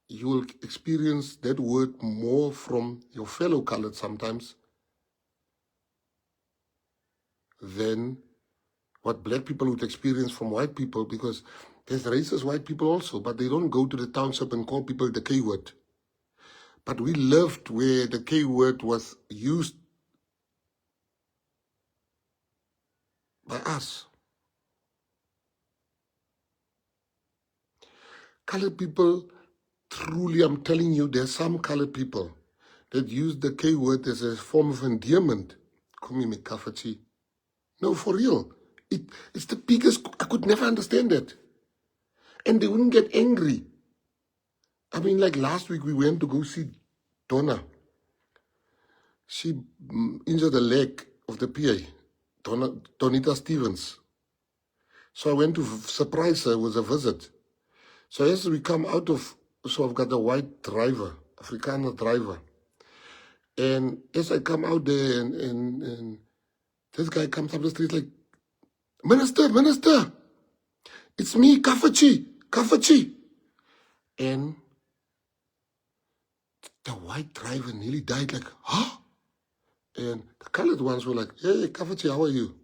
you will experience that word more from your fellow colored sometimes than what black people would experience from white people, because there's racist white people also, but they don't go to the township and call people the K word. But we lived where the K word was used by us. Colored people, truly, I'm telling you, there's some colored people that use the K word as a form of endearment. Kumi Mikafachi. No, for real. It's the biggest, I could never understand that. And they wouldn't get angry. I mean, like last week we went to go see Donna. She injured the leg of the PA, Donita Stevens. So I went to surprise her with a visit. So as we come out of, so I've got a white driver, Afrikaner driver. And as I come out there and this guy comes up the street like, Minister, it's me, Kafachi. And the white driver nearly died like, huh? And the colored ones were like, hey, Kafachi, how are you?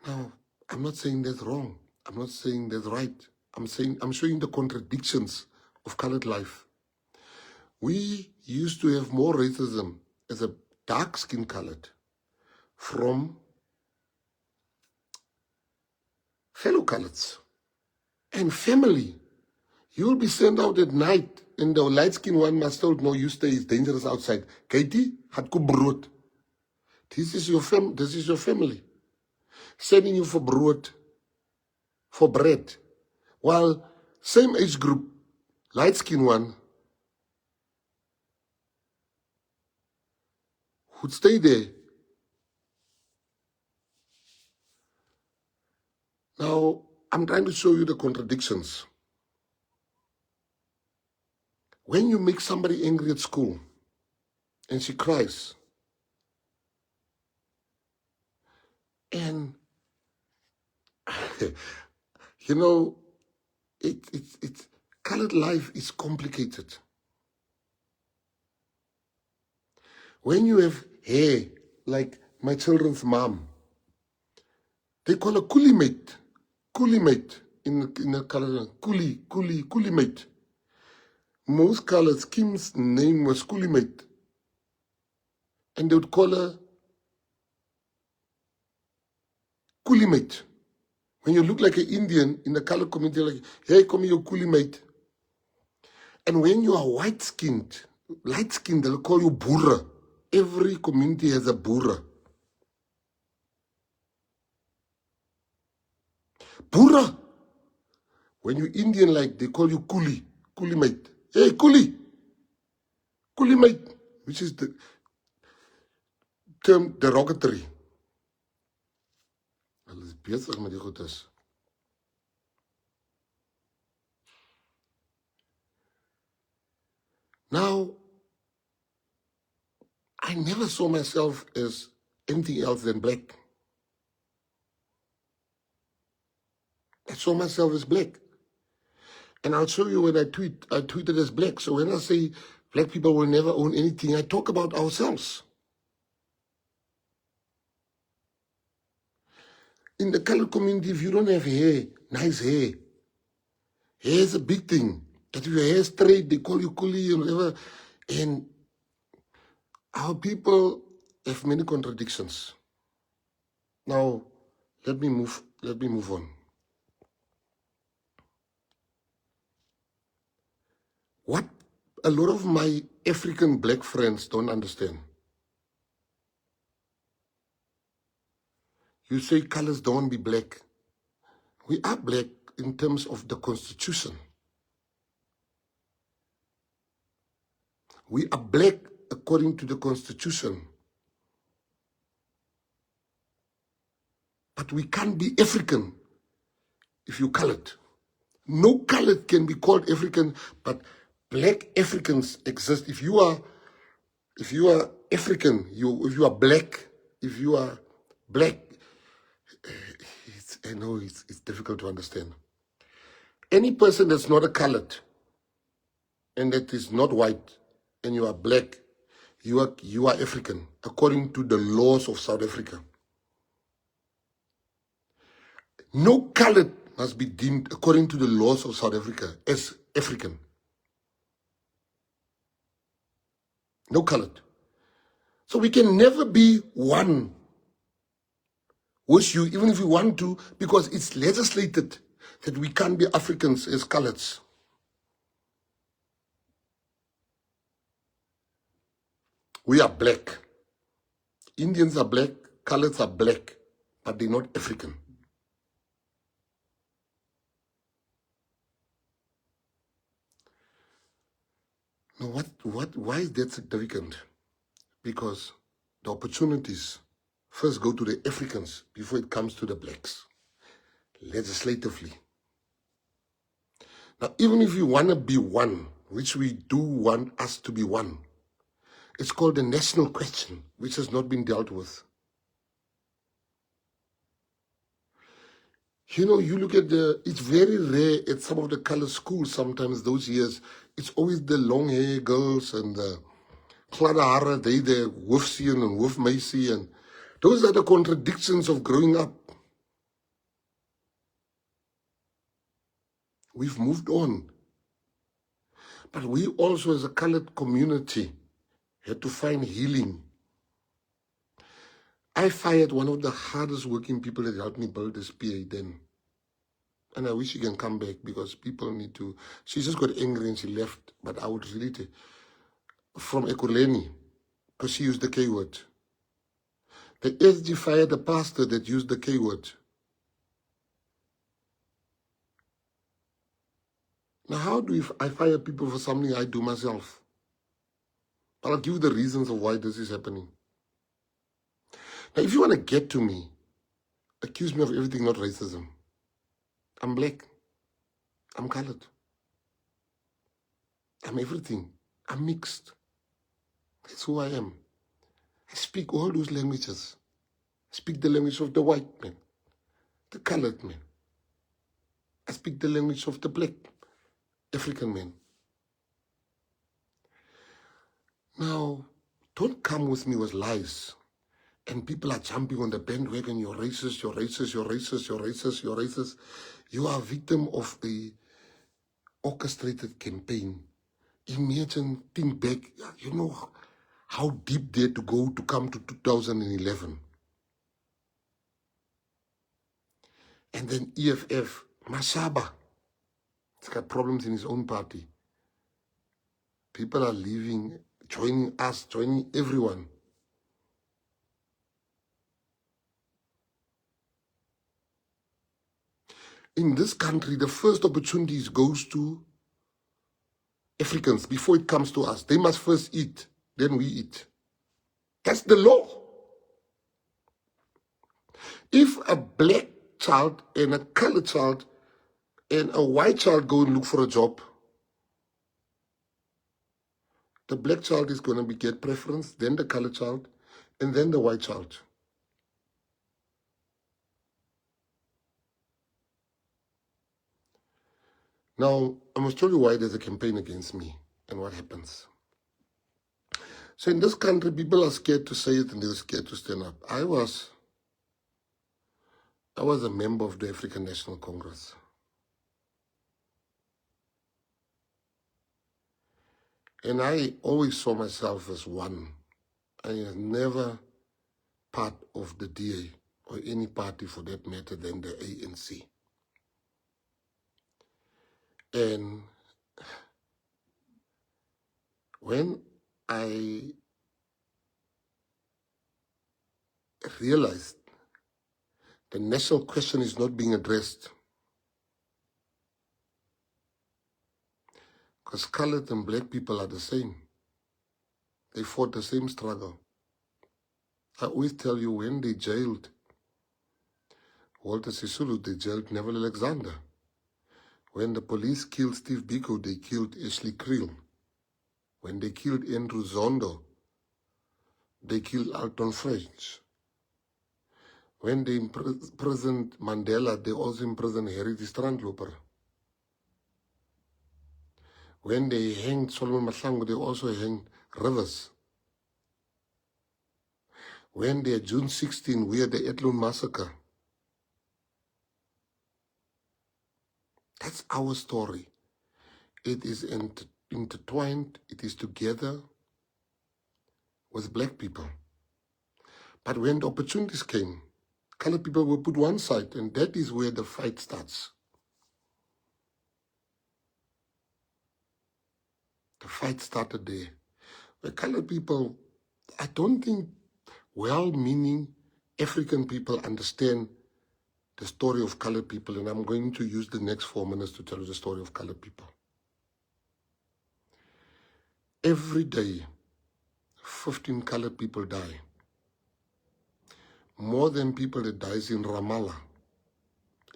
Now, I'm not saying that's wrong. I'm not saying that's right. I'm showing the contradictions of colored life. We used to have more racism as a dark skin colored from fellow coloreds and family. You'll be sent out at night and the light skin one must told, no, you stay, it's dangerous outside. Katie, had ko brood. This is your family. Sending you for brood, for bread. While same age group, light skin one, would stay there. Now, I'm trying to show you the contradictions. When you make somebody angry at school and she cries, and you know, colored life is complicated. When you have hair, like my children's mom, they call her coolie mate in the color, coolie mate. Most colors, Kim's name was coolie mate. And they would call her coolie mate. When you look like an Indian in the color community, like, hey, come here, coolie mate. And when you are white-skinned, light-skinned, they'll call you boera. Every community has a boera. Boera. When you Indian, like, they call you coolie mate. Hey, coolie mate, which is the term derogatory. Hulle is besig met die goedes. Now, I never saw myself as anything else than black. I saw myself as black. And I'll show you when I tweeted as black. So when I say black people will never own anything, I talk about ourselves. In the colored community, if you don't have hair, nice hair is a big thing. That if your hair is straight, they call you coolie and whatever. And our people have many contradictions. Now, let me move on. What a lot of my African black friends don't understand. You say colors don't be black. We are black in terms of the Constitution. We are black according to the Constitution. But we can't be African if you colored. No colored can be called African, but black Africans exist. If you are African, if you are black, I know it's difficult to understand. Any person that's not a colored and that is not white and you are black, you are African according to the laws of South Africa. No colored must be deemed according to the laws of South Africa as African. No colored. So we can never be one with you, even if we want to, because it's legislated that we can't be Africans as coloreds. We are black. Indians are black, coloreds are black, but they're not African. Now, why is that significant? Because the opportunities first go to the Africans before it comes to the blacks, legislatively. Now, even if we want to be one, which we do want us to be one, it's called the national question, which has not been dealt with. You know, you look at it's very rare at some of the color schools sometimes those years, it's always the long hair girls and the gladde hare, they the hoofseun and hoofmeisie, and those are the contradictions of growing up. We've moved on. But we also as a colored community had to find healing. I fired one of the hardest working people that helped me build this PA then. And I wish she can come back because people need to... She just got angry and she left. But I would really take... From Ekurhuleni, because she used the K word. The SG fired the pastor that used the K word. Now, how do I fire people for something I do myself? But I'll give you the reasons of why this is happening. Now, if you want to get to me, accuse me of everything, not racism. I'm black. I'm colored. I'm everything. I'm mixed. That's who I am. I speak all those languages. I speak the language of the white man, the colored man. I speak the language of the black African man. Now, don't come with me with lies. And people are jumping on the bandwagon, you're racist, you're racist, you're racist, you're racist, you're racist. You are a victim of a orchestrated campaign. Imagine, think back, you know, How deep they had to go to come to 2011. And then EFF, Mashaba, he's got problems in his own party. People are leaving, joining us, joining everyone. In this country, the first opportunities goes to Africans before it comes to us. They must first eat, then we eat. That's the law. If a black child and a colored child and a white child go and look for a job, the black child is going to get preference, then the colored child, and then the white child. Now, I must tell you why there's a campaign against me and what happens. So in this country, people are scared to say it and they're scared to stand up. I was a member of the African National Congress. And I always saw myself as one. I was never part of the DA or any party for that matter than the ANC. And when I realized the national question is not being addressed, because colored and black people are the same. They fought the same struggle. I always tell you, when they jailed Walter Sisulu, they jailed Neville Alexander. When the police killed Steve Biko, they killed Ashley Creel. When they killed Andrew Zondo, they killed Alton French. When they imprisoned Mandela, they also imprisoned Harry the Strandloper. When they hanged Solomon Mahlangu, they also hanged Rivers. When they, June 16, we had the Etlun massacre. That's our story. It is intertwined, it is together with black people. But when the opportunities came, colored people were put one side, and that is where the fight starts. The fight started there. The colored people, I don't think well-meaning African people understand the story of colored people, and I'm going to use the next 4 minutes to tell you the story of colored people. Every day, 15 colored people die. More than people that dies in Ramallah,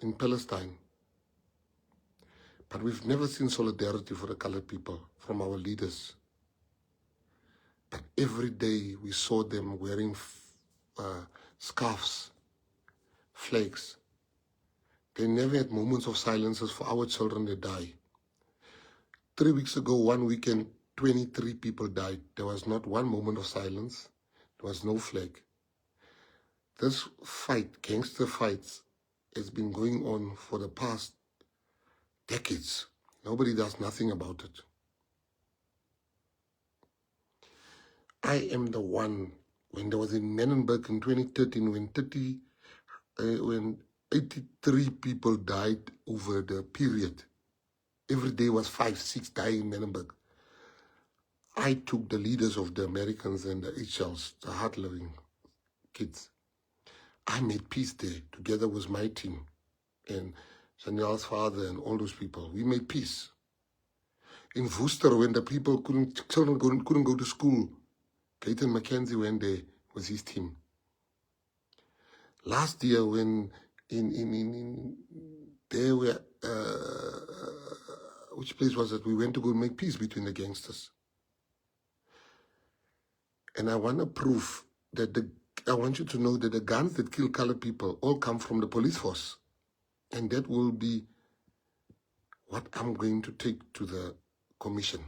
in Palestine. But we've never seen solidarity for the colored people from our leaders. But every day we saw them wearing scarves, flags. They never had moments of silences for our children that die. 3 weeks ago, one weekend, 23 people died. There was not one moment of silence. There was no flag. This fight, gangster fights, has been going on for the past decades. Nobody does nothing about it. I am the one, when there was in Menenberg in 2013, when 83 people died over the period. Every day was 5, 6 dying in Menenberg. I took the leaders of the Americans and the HLs, the hard-living kids. I made peace there together with my team and Daniel's father and all those people. We made peace. In Worcester, when the people children couldn't go to school, Clayton McKenzie went there with his team. Last year, when there were, which place was it? We went to go make peace between the gangsters. And I want to prove that I want you to know that the guns that kill colored people all come from the police force. And that will be what I'm going to take to the commission.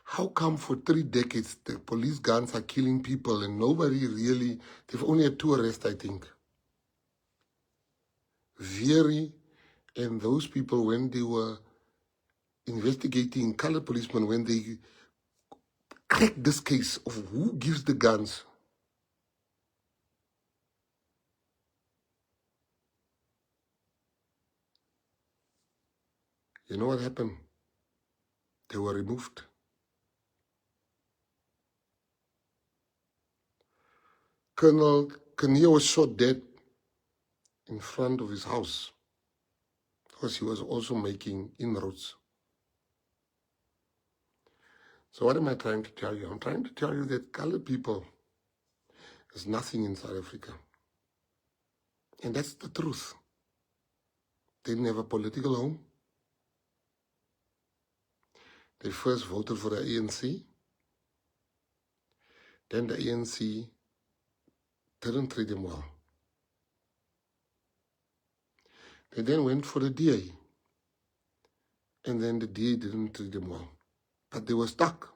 How come for 3 decades the police guns are killing people and nobody really, they've only had 2 arrests, I think. Very, and those people, when they were investigating colored policemen, when they crack this case of who gives the guns. You know what happened? They were removed. Colonel Kanye was shot dead in front of his house because he was also making inroads. So what am I trying to tell you? I'm trying to tell you that colored people is nothing in South Africa. And that's the truth. They didn't have a political home. They first voted for the ANC. Then the ANC didn't treat them well. They then went for the DA. And then the DA didn't treat them well. But they were stuck.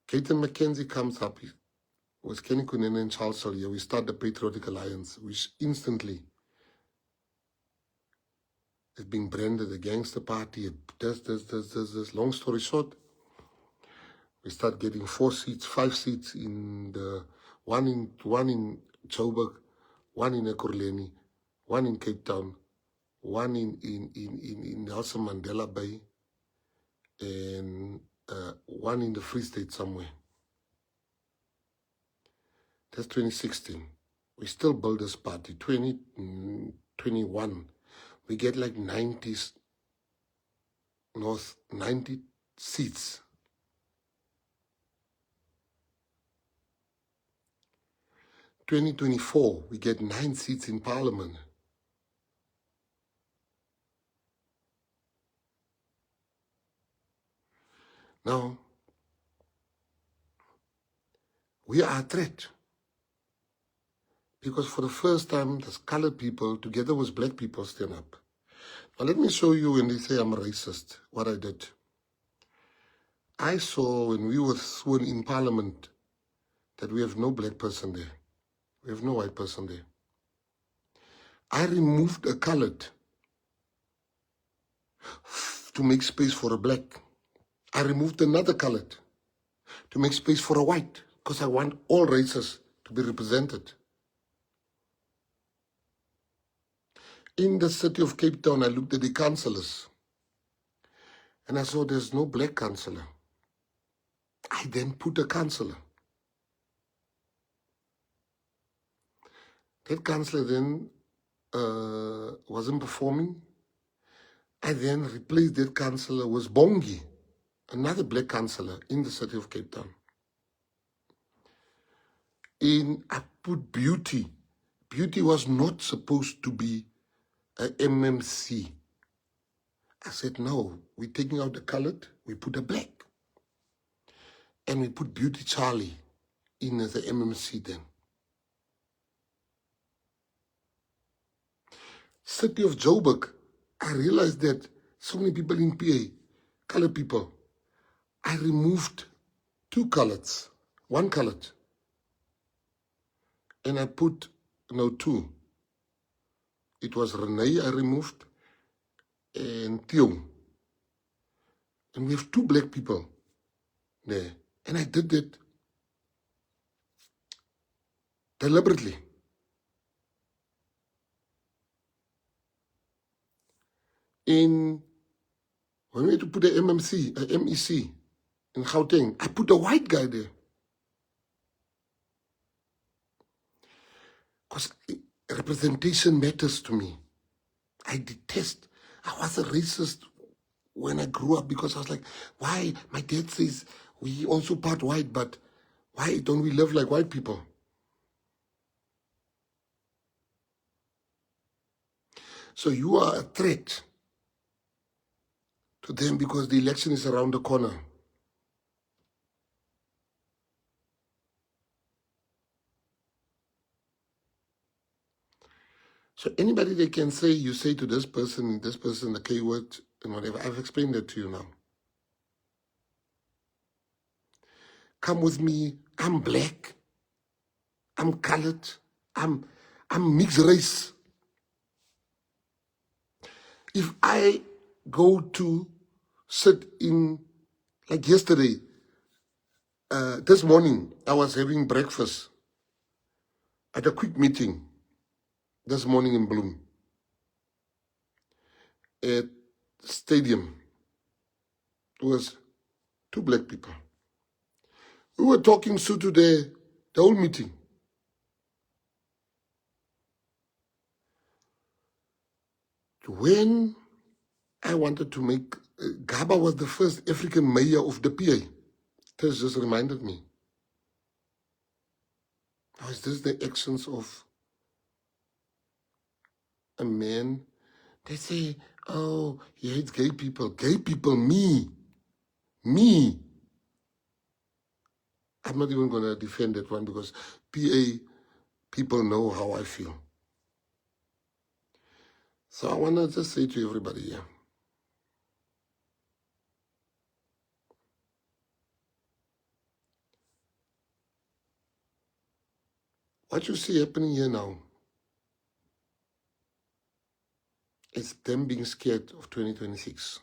Keaton McKenzie comes up with Kenny Kunene and Charles Salier. We start the Patriotic Alliance, which instantly is being branded a gangster party. This. Long story short, we start getting 4 seats, 5 seats in the one in Joburg, one in Ekurhuleni, one in Cape Town, one in Nelson Mandela Bay, and one in the Free State somewhere. That's 2016. We still build this party. 2021, we get like 90 seats. 2024, we get 9 seats in Parliament. Now, we are a threat. Because for the first time, there's colored people together with black people stand up. Now let me show you when they say I'm a racist, what I did. I saw when we were sworn in Parliament that we have no black person there. We have no white person there. I removed a colored to make space for a black. I removed another colored to make space for a white because I want all races to be represented. In the city of Cape Town, I looked at the councillors and I saw there's no black councillor. I then put a councillor. That councillor then wasn't performing. I then replaced that councillor with Bongi, another black councillor in the city of Cape Town. I put Beauty. Beauty was not supposed to be a MMC. I said, no, we're taking out the colored, we put a black. And we put Beauty Charlie in as the MMC then. City of Joburg, I realized that so many people in PA, colored people, I removed 2 coloreds, 1 colored. And I put, no, 2. It was Renee I removed and Theo. And we have 2 black people there. And I did it deliberately. When we had to put a MMC, a MEC in Gauteng, I put a white guy there. Because representation matters to me. I detest. I was a racist when I grew up because I was like, why? My dad says we also part white, but why don't we live like white people? So you are a threat to them because the election is around the corner. So anybody they can say, you say to this person, the K word, and whatever, I've explained that to you now. Come with me, I'm black, I'm colored, I'm mixed race. If I go to sit in, like yesterday, this morning, I was having breakfast at a quick meeting this morning in Bloem at stadium. It was 2 black people. We were talking so today, the whole meeting. When I wanted to make, Gaba was the first African mayor of the PA. This just reminded me. How is this the actions of a man? They say, oh, he hates gay people. Gay people, me. I'm not even going to defend that one because PA people know how I feel. So I want to just say to everybody here, what you see happening here now is them being scared of 2026.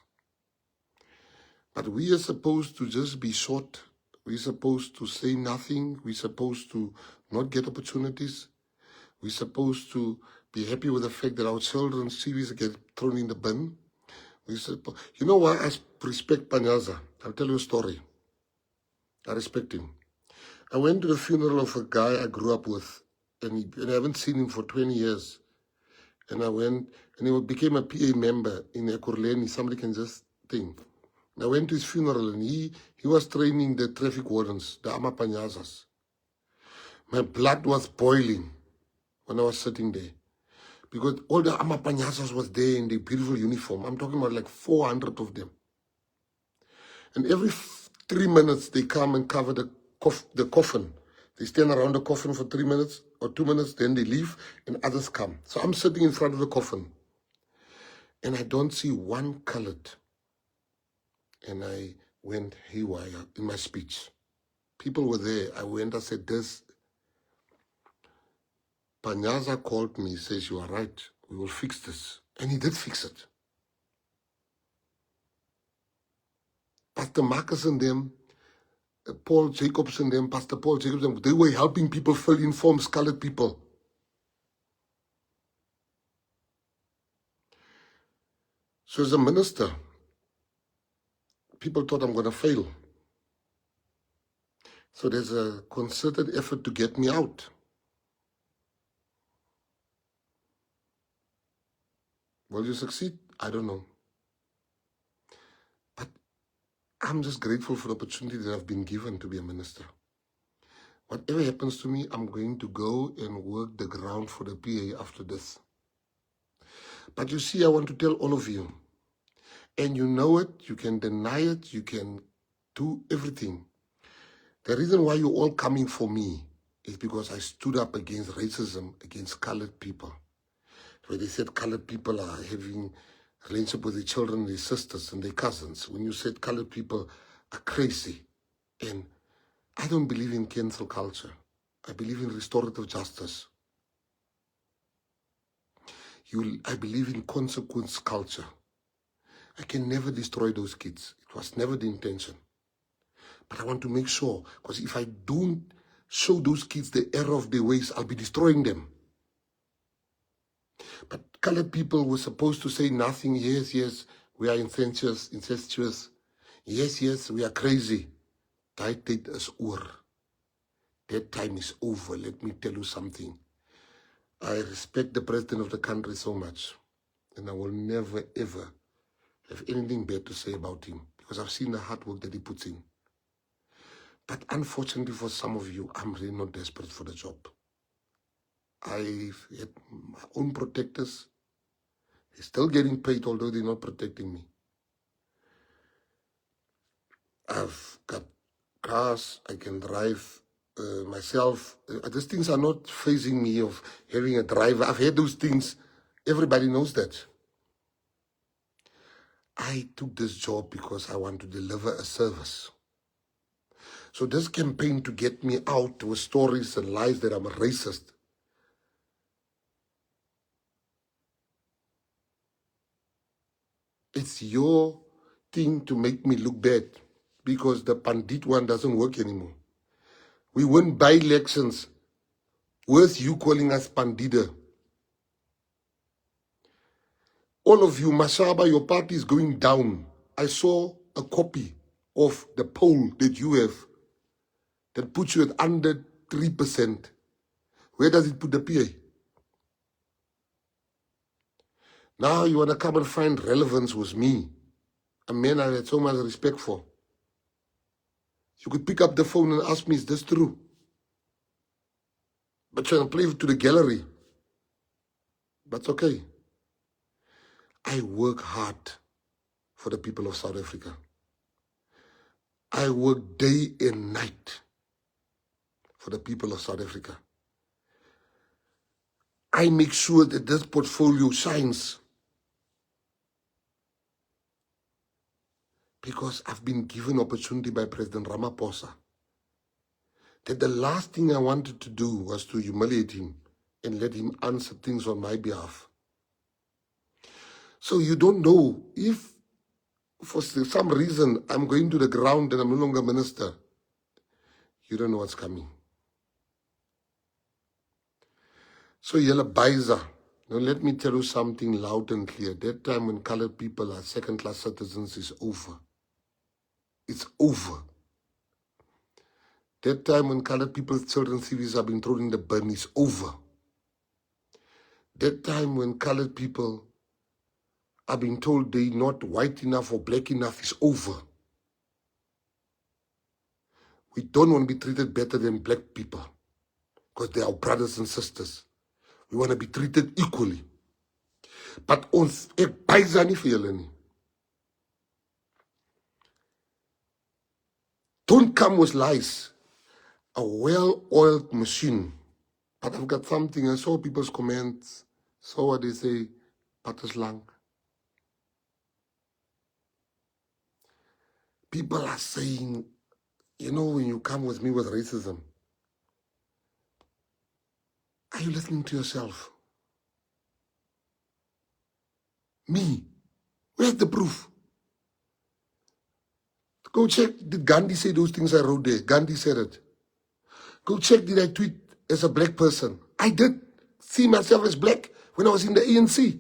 But we are supposed to just be short. We're supposed to say nothing. We're supposed to not get opportunities. We're supposed to be happy with the fact that our children's CVs get thrown in the bin. You know why I respect Panyaza? I'll tell you a story. I respect him. I went to the funeral of a guy I grew up with, and I haven't seen him for 20 years. And I went, and he became a PA member in Ekurhuleni. Somebody can just think. And I went to his funeral, and he was training the traffic wardens, the Amapanyazas. My blood was boiling when I was sitting there. Because all the Amapanyazas was there in the beautiful uniform. I'm talking about like 400 of them. And every 3 minutes, they come and cover the coffin. They stand around the coffin for 3 minutes or 2 minutes, then they leave, and others come. So I'm sitting in front of the coffin, and I don't see one colored. And I went haywire in my speech. People were there. I went, I said, this. Panyaza called me, says, you are right. We will fix this. And he did fix it. Pastor Marcus and them, Paul Jacobs and them, Pastor Paul Jacobs and them, they were helping people fill in forms, colored people. So as a minister, people thought I'm going to fail. So there's a concerted effort to get me out. Will you succeed? I don't know. But I'm just grateful for the opportunity that I've been given to be a minister. Whatever happens to me, I'm going to go and work the ground for the PA after this. But you see, I want to tell all of you, and you know it, you can deny it, you can do everything. The reason why you're all coming for me is because I stood up against racism, against colored people. Where they said colored people are having a relationship with their children, their sisters, and their cousins. When you said colored people are crazy. And I don't believe in cancel culture. I believe in restorative justice. I believe in consequence culture. I can never destroy those kids. It was never the intention. But I want to make sure, because if I don't show those kids the error of their ways, I'll be destroying them. But colored people were supposed to say nothing. Yes, yes, we are incestuous. Yes, yes, we are crazy. That date is over. That time is over. Let me tell you something. I respect the president of the country so much. And I will never, ever have anything bad to say about him. Because I've seen the hard work that he puts in. But unfortunately for some of you, I'm really not desperate for the job. I've had my own protectors. They're still getting paid, although they're not protecting me. I've got cars, I can drive myself. These things are not phasing me of having a driver. I've had those things. Everybody knows that. I took this job because I want to deliver a service. So this campaign to get me out with stories and lies that I'm a racist, It's your thing to make me look bad because the Pandit one doesn't work anymore. We win by-elections. Worth you calling us Pandita. All of you, Mashaba, your party is going down. I saw a copy of the poll that you have that puts you at under 3%. Where does it put the PA? Now you want to come and find relevance with me, a man I had so much respect for. You could pick up the phone and ask me, is this true? But you're going to play it to the gallery. That's okay. I work hard for the people of South Africa. I work day and night for the people of South Africa. I make sure that this portfolio shines because I've been given opportunity by President Ramaphosa that the last thing I wanted to do was to humiliate him and let him answer things on my behalf. So you don't know if for some reason I'm going to the ground and I'm no longer minister. You don't know what's coming. So Yella Baiza, now let me tell you something loud and clear. That time when colored people are second-class citizens is over. It's over. That time when colored people's children's CVs are being thrown in the bin is over. That time when colored people are being told they're not white enough or black enough is over. We don't want to be treated better than black people because they are our brothers and sisters. We want to be treated equally. But ons, ek baisa nie vir julle nie. Don't come with lies. A well-oiled machine. But I've got something, I saw people's comments, saw what they say, Patterslang. People are saying, you know, when you come with me with racism, are you listening to yourself? Me? Where's the proof? Go check, did Gandhi say those things I wrote there? Gandhi said it. Go check, did I tweet as a black person? I did see myself as black when I was in the ANC.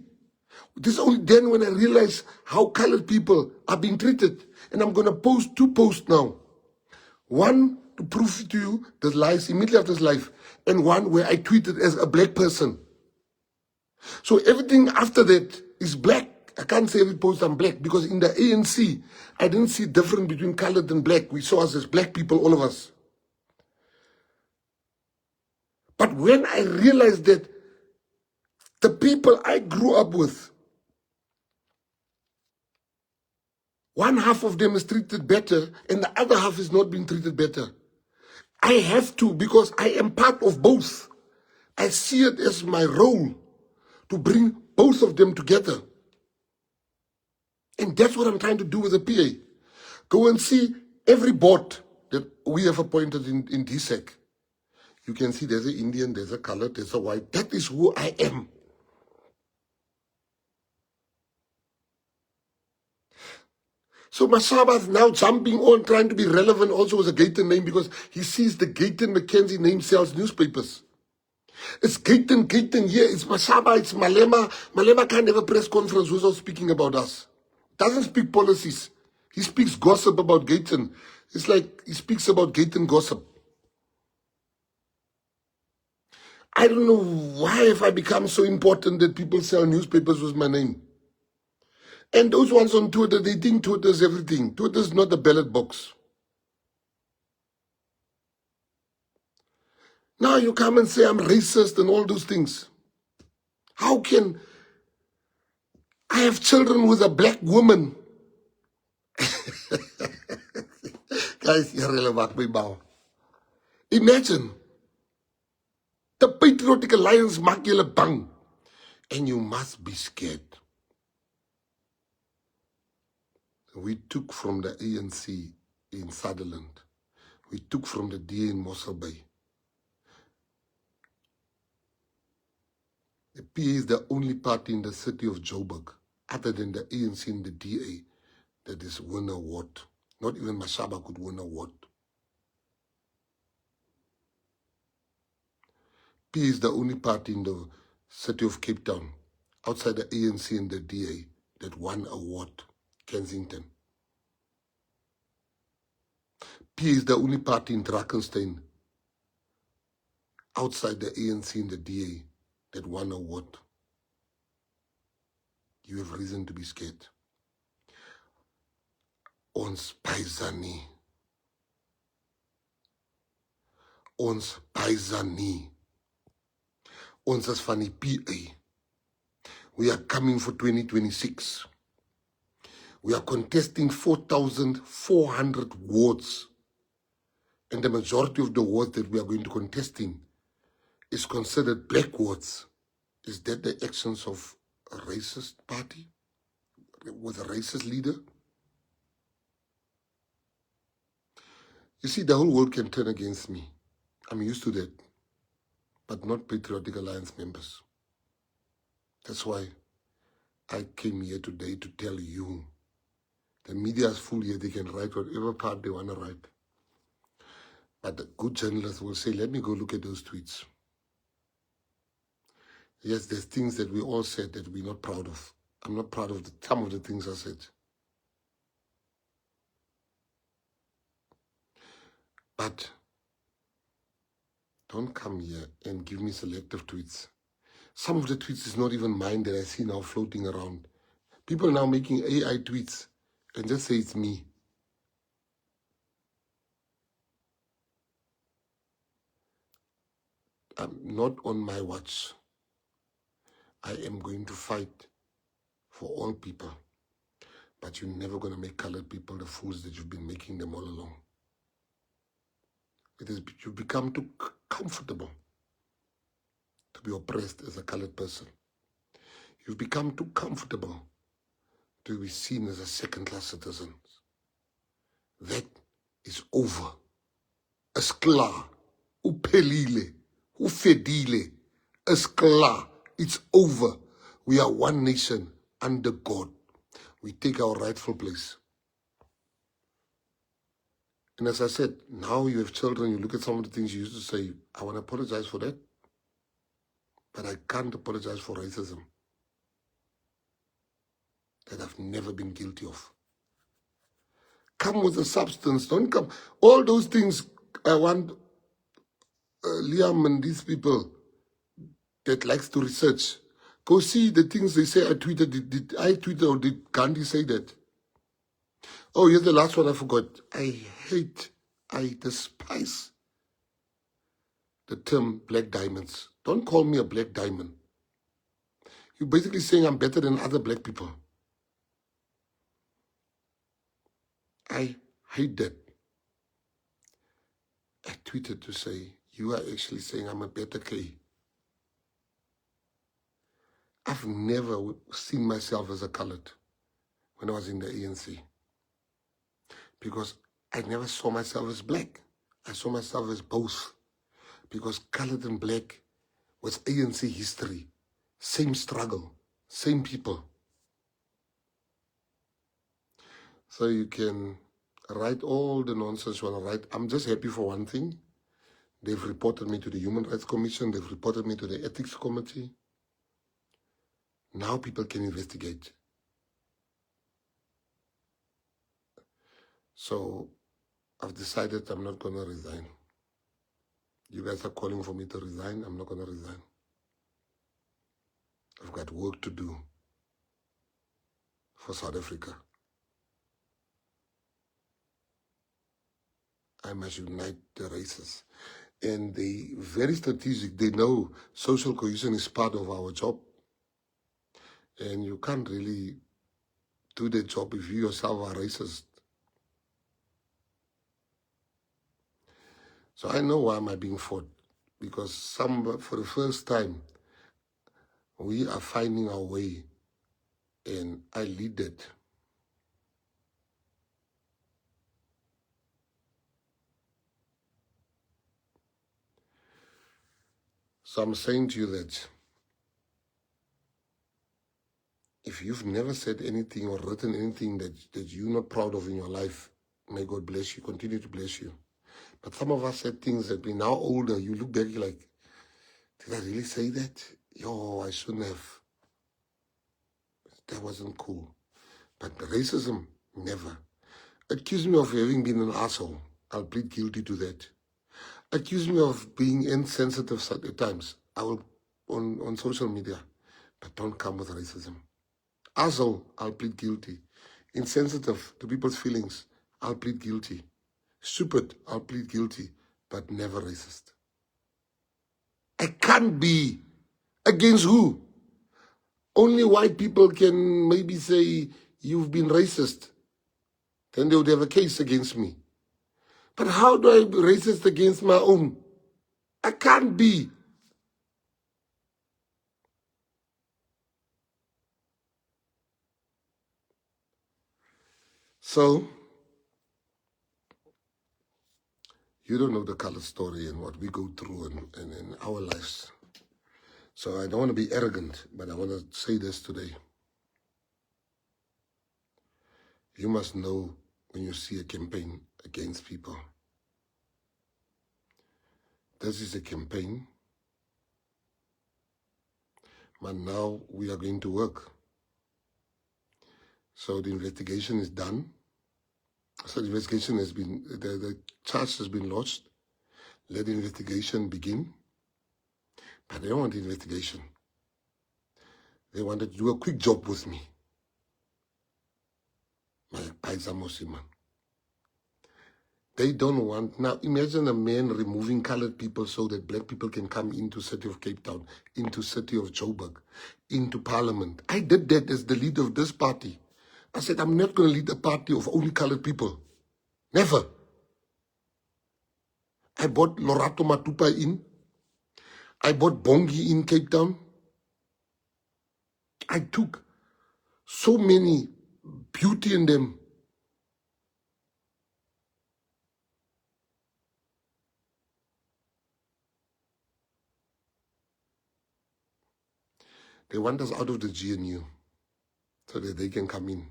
This is only then when I realized how colored people are being treated. And I'm going to post 2 posts now. One to prove to you the lies immediately after his life, and one where I tweeted as a black person. So everything after that is black. I can't say every post I'm black because in the ANC, I didn't see difference between colored and black. We saw us as black people, all of us. But when I realized that the people I grew up with, one half of them is treated better and the other half is not being treated better. I have to because I am part of both. I see it as my role to bring both of them together. And that's what I'm trying to do with the PA. Go and see every board that we have appointed in DSEC. You can see there's an Indian, there's a colored, there's a white. That is who I am. So Mashaba is now jumping on, trying to be relevant also as a Gayton name because he sees the Gayton Mackenzie name sells newspapers. It's Gayton, here. It's Mashaba, it's Malema. Malema can't have a press conference without speaking about us. Doesn't speak policies. He speaks gossip about Gayton. It's like he speaks about Gayton gossip. I don't know why have I become so important that people sell newspapers with my name. And those ones on Twitter, they think Twitter is everything. Twitter is not the ballot box. Now you come and say I'm racist and all those things. How can I have children with a black woman? Guys, you're really maak my bow. Imagine. The patriotic alliance maak julle bang. And you must be scared. We took from the ANC in Sutherland. We took from the DA in Mossel Bay. The PA is the only party in the city of Joburg other than the ANC and the DA that is win an award. Not even Mashaba could win an award. P is the only party in the city of Cape Town, outside the ANC and the DA, that won an award, Kensington. P is the only party in Drakenstein, outside the ANC and the DA, that won an award. You have reason to be scared. Ons paisani. Ons paisani. Ons as van die PA. We are coming for 2026. We are contesting 4,400 wards. And the majority of the wards that we are going to contest in is considered black wards. Is that the actions of a racist party with a racist leader? You see, the whole world can turn against me. I'm used to that. But not Patriotic Alliance members. That's why I came here today to tell you. The media is full here. They can write whatever part they want to write. But the good journalists will say, let me go look at those tweets. Yes, there's things that we all said that we're not proud of. I'm not proud of some of the things I said. But don't come here and give me selective tweets. Some of the tweets is not even mine that I see now floating around. People are now making AI tweets and just say it's me. I'm not on my watch. I am going to fight for all people. But you're never going to make colored people the fools that you've been making them all along. You've become too comfortable to be oppressed as a colored person. You've become too comfortable to be seen as a second-class citizen. That is over. Is klaar. Uphelile. Ufedile. Is klaar. It's over. We are one nation under God. We take our rightful place. And as I said, now you have children, you look at some of the things you used to say, I want to apologize for that. But I can't apologize for racism that I've never been guilty of. Come with a substance. Don't come. All those things I want Liam and these people that likes to research. Go see the things they say I tweeted. Did I tweet or did Gandhi say that? Oh, here's the last one I forgot. I despise the term black diamonds. Don't call me a black diamond. You're basically saying I'm better than other black people. I hate that. I tweeted to say, you are actually saying I'm a better K. I've never seen myself as a colored when I was in the ANC. Because I never saw myself as black. I saw myself as both. Because colored and black was ANC history. Same struggle, same people. So you can write all the nonsense you want to write. I'm just happy for one thing. They've reported me to the Human Rights Commission. They've reported me to the Ethics Committee. Now people can investigate. So I've decided I'm not going to resign. You guys are calling for me to resign. I'm not going to resign. I've got work to do for South Africa. I must unite the races. And they very strategic. They know social cohesion is part of our job. And you can't really do the job if you yourself are racist. So I know why am I being fought. Because for the first time, we are finding our way. And I lead it. So I'm saying to you that if if you've never said anything or written anything that you're not proud of in your life, may God bless you, continue to bless you. But some of us said things that we now older, you look back, you're like, did I really say that? Yo, I shouldn't have. That wasn't cool. But racism, never. Accuse me of having been an asshole. I'll plead guilty to that. Accuse me of being insensitive at times. I will on social media. But don't come with racism. Asshole, I'll plead guilty. Insensitive to people's feelings, I'll plead guilty. Stupid, I'll plead guilty. But never racist. I can't be. Against who? Only white people can maybe say you've been racist. Then they would have a case against me. But how do I be racist against my own? I can't be. So, you don't know the color story and what we go through in our lives. So I don't want to be arrogant, but I want to say this today. You must know when you see a campaign against people. This is a campaign, but now we are going to work. So the investigation is done. So the investigation has been, the charge has been lodged. Let the investigation begin. But they don't want the investigation. They wanted to do a quick job with me. They don't want, now imagine a man removing colored people so that black people can come into city of Cape Town, into city of Joburg, into parliament. I did that as the leader of this party. I said, I'm not going to lead a party of only colored people. Never. I brought Lorato Matupa in. I brought Bongi in Cape Town. I took so many beauty in them. They want us out of the GNU so that they can come in.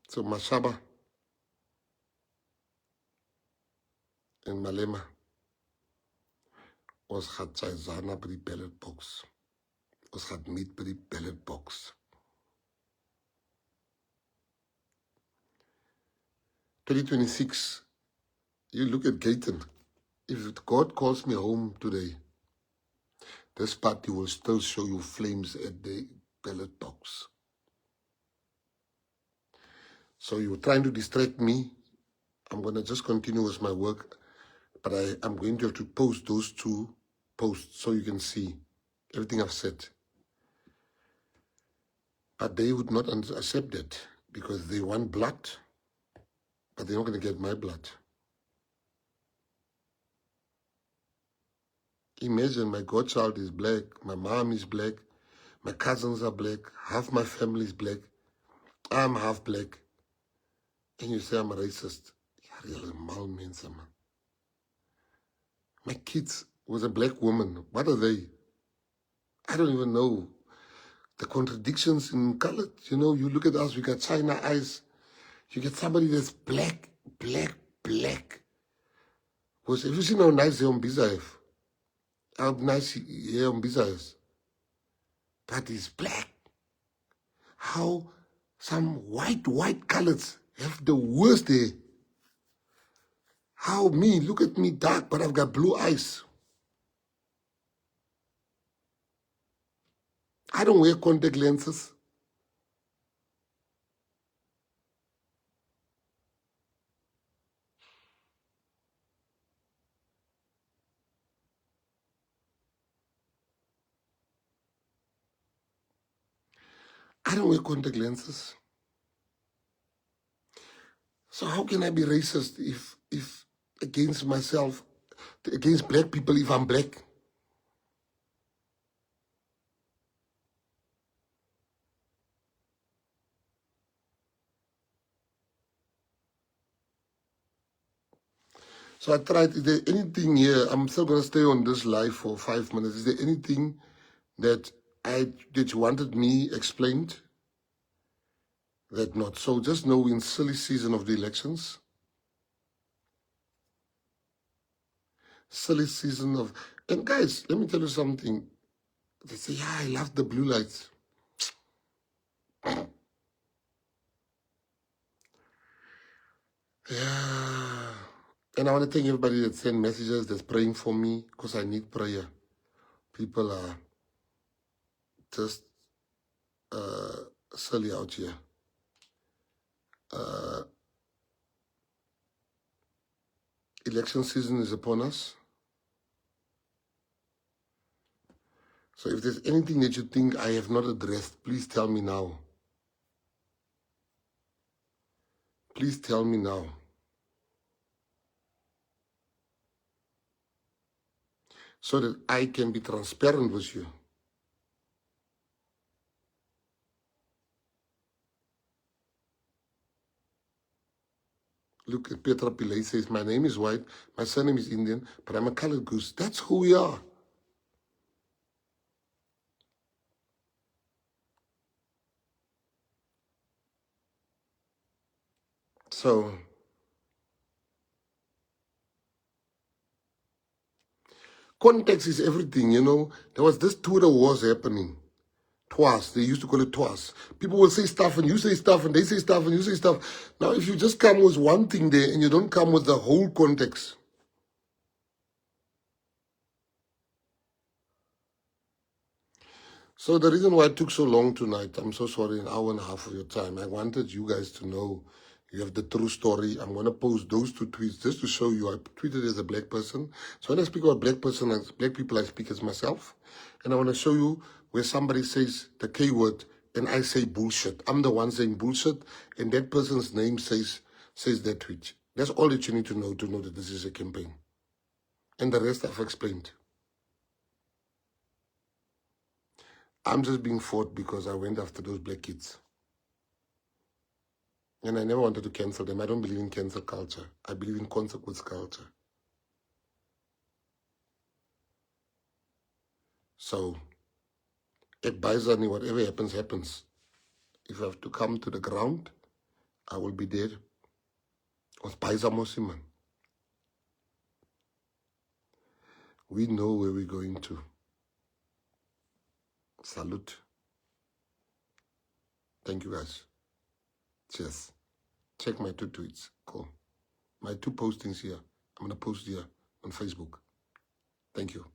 So Mashaba and Malema was gaat Zana by the ballot box. Was gaat meet by the ballot box. 2026, you look at Gayton. If God calls me home today, this party will still show you flames at the ballot box. So you're trying to distract me. I'm going to just continue with my work, but I'm going to have to post those 2 posts so you can see everything I've said. But they would not accept that because they want blood, but they're not going to get my blood. Imagine my godchild is black, my mom is black, my cousins are black, half my family is black, I'm half black, and you say I'm a racist. You're really mal mense, man. My kids was a black woman. What are they? I don't even know. The contradictions in color. You know, you look at us, we got China eyes. You get somebody that's black, black, black. Because have you seen how nice Mbisa is? How nice Mbisa is? That is black. How some white colors have the worst hair. How me, look at me dark, but I've got blue eyes. I don't wear contact lenses. I don't wear contact lenses. So how can I be racist if against myself, against black people if I'm black? So I tried, is there anything here? I'm still going to stay on this live for 5 minutes. Is there anything that you wanted me explained? That not. So just know in silly season of the elections, silly season of, and guys, let me tell you something. They say, yeah, I love the blue lights. Yeah. And I want to thank everybody that sent messages, that's praying for me, because I need prayer. People are just silly out here. Election season is upon us. So if there's anything that you think I have not addressed, please tell me now. Please tell me now. So that I can be transparent with you. Look at Petra Pillay says, my name is white, my surname is Indian, but I'm a colored goose. That's who we are. So, context is everything, you know. There was this Twitter wars happening. Twice. They used to call it twice. People will say stuff and you say stuff and they say stuff and you say stuff. Now, if you just come with one thing there and you don't come with the whole context, so the reason why it took so long tonight, I'm so sorry, an hour and a half of your time. I wanted you guys to know you have the true story. I'm going to post those 2 tweets just to show you. I tweeted as a black person. So when I speak about black person, as black people, I speak as myself. And I want to show you where somebody says the K word and I say bullshit. I'm the one saying bullshit and that person's name says that tweet. That's all that you need to know that this is a campaign. And the rest I've explained. I'm just being fought because I went after those black kids. And I never wanted to cancel them. I don't believe in cancel culture. I believe in consequence culture. So, at Baizani, whatever happens, happens. If I have to come to the ground, I will be there. With Baizamosiman. We know where we're going to. Salute. Thank you, guys. Cheers. Check my 2 tweets. Cool. My 2 postings here. I'm going to post here on Facebook. Thank you.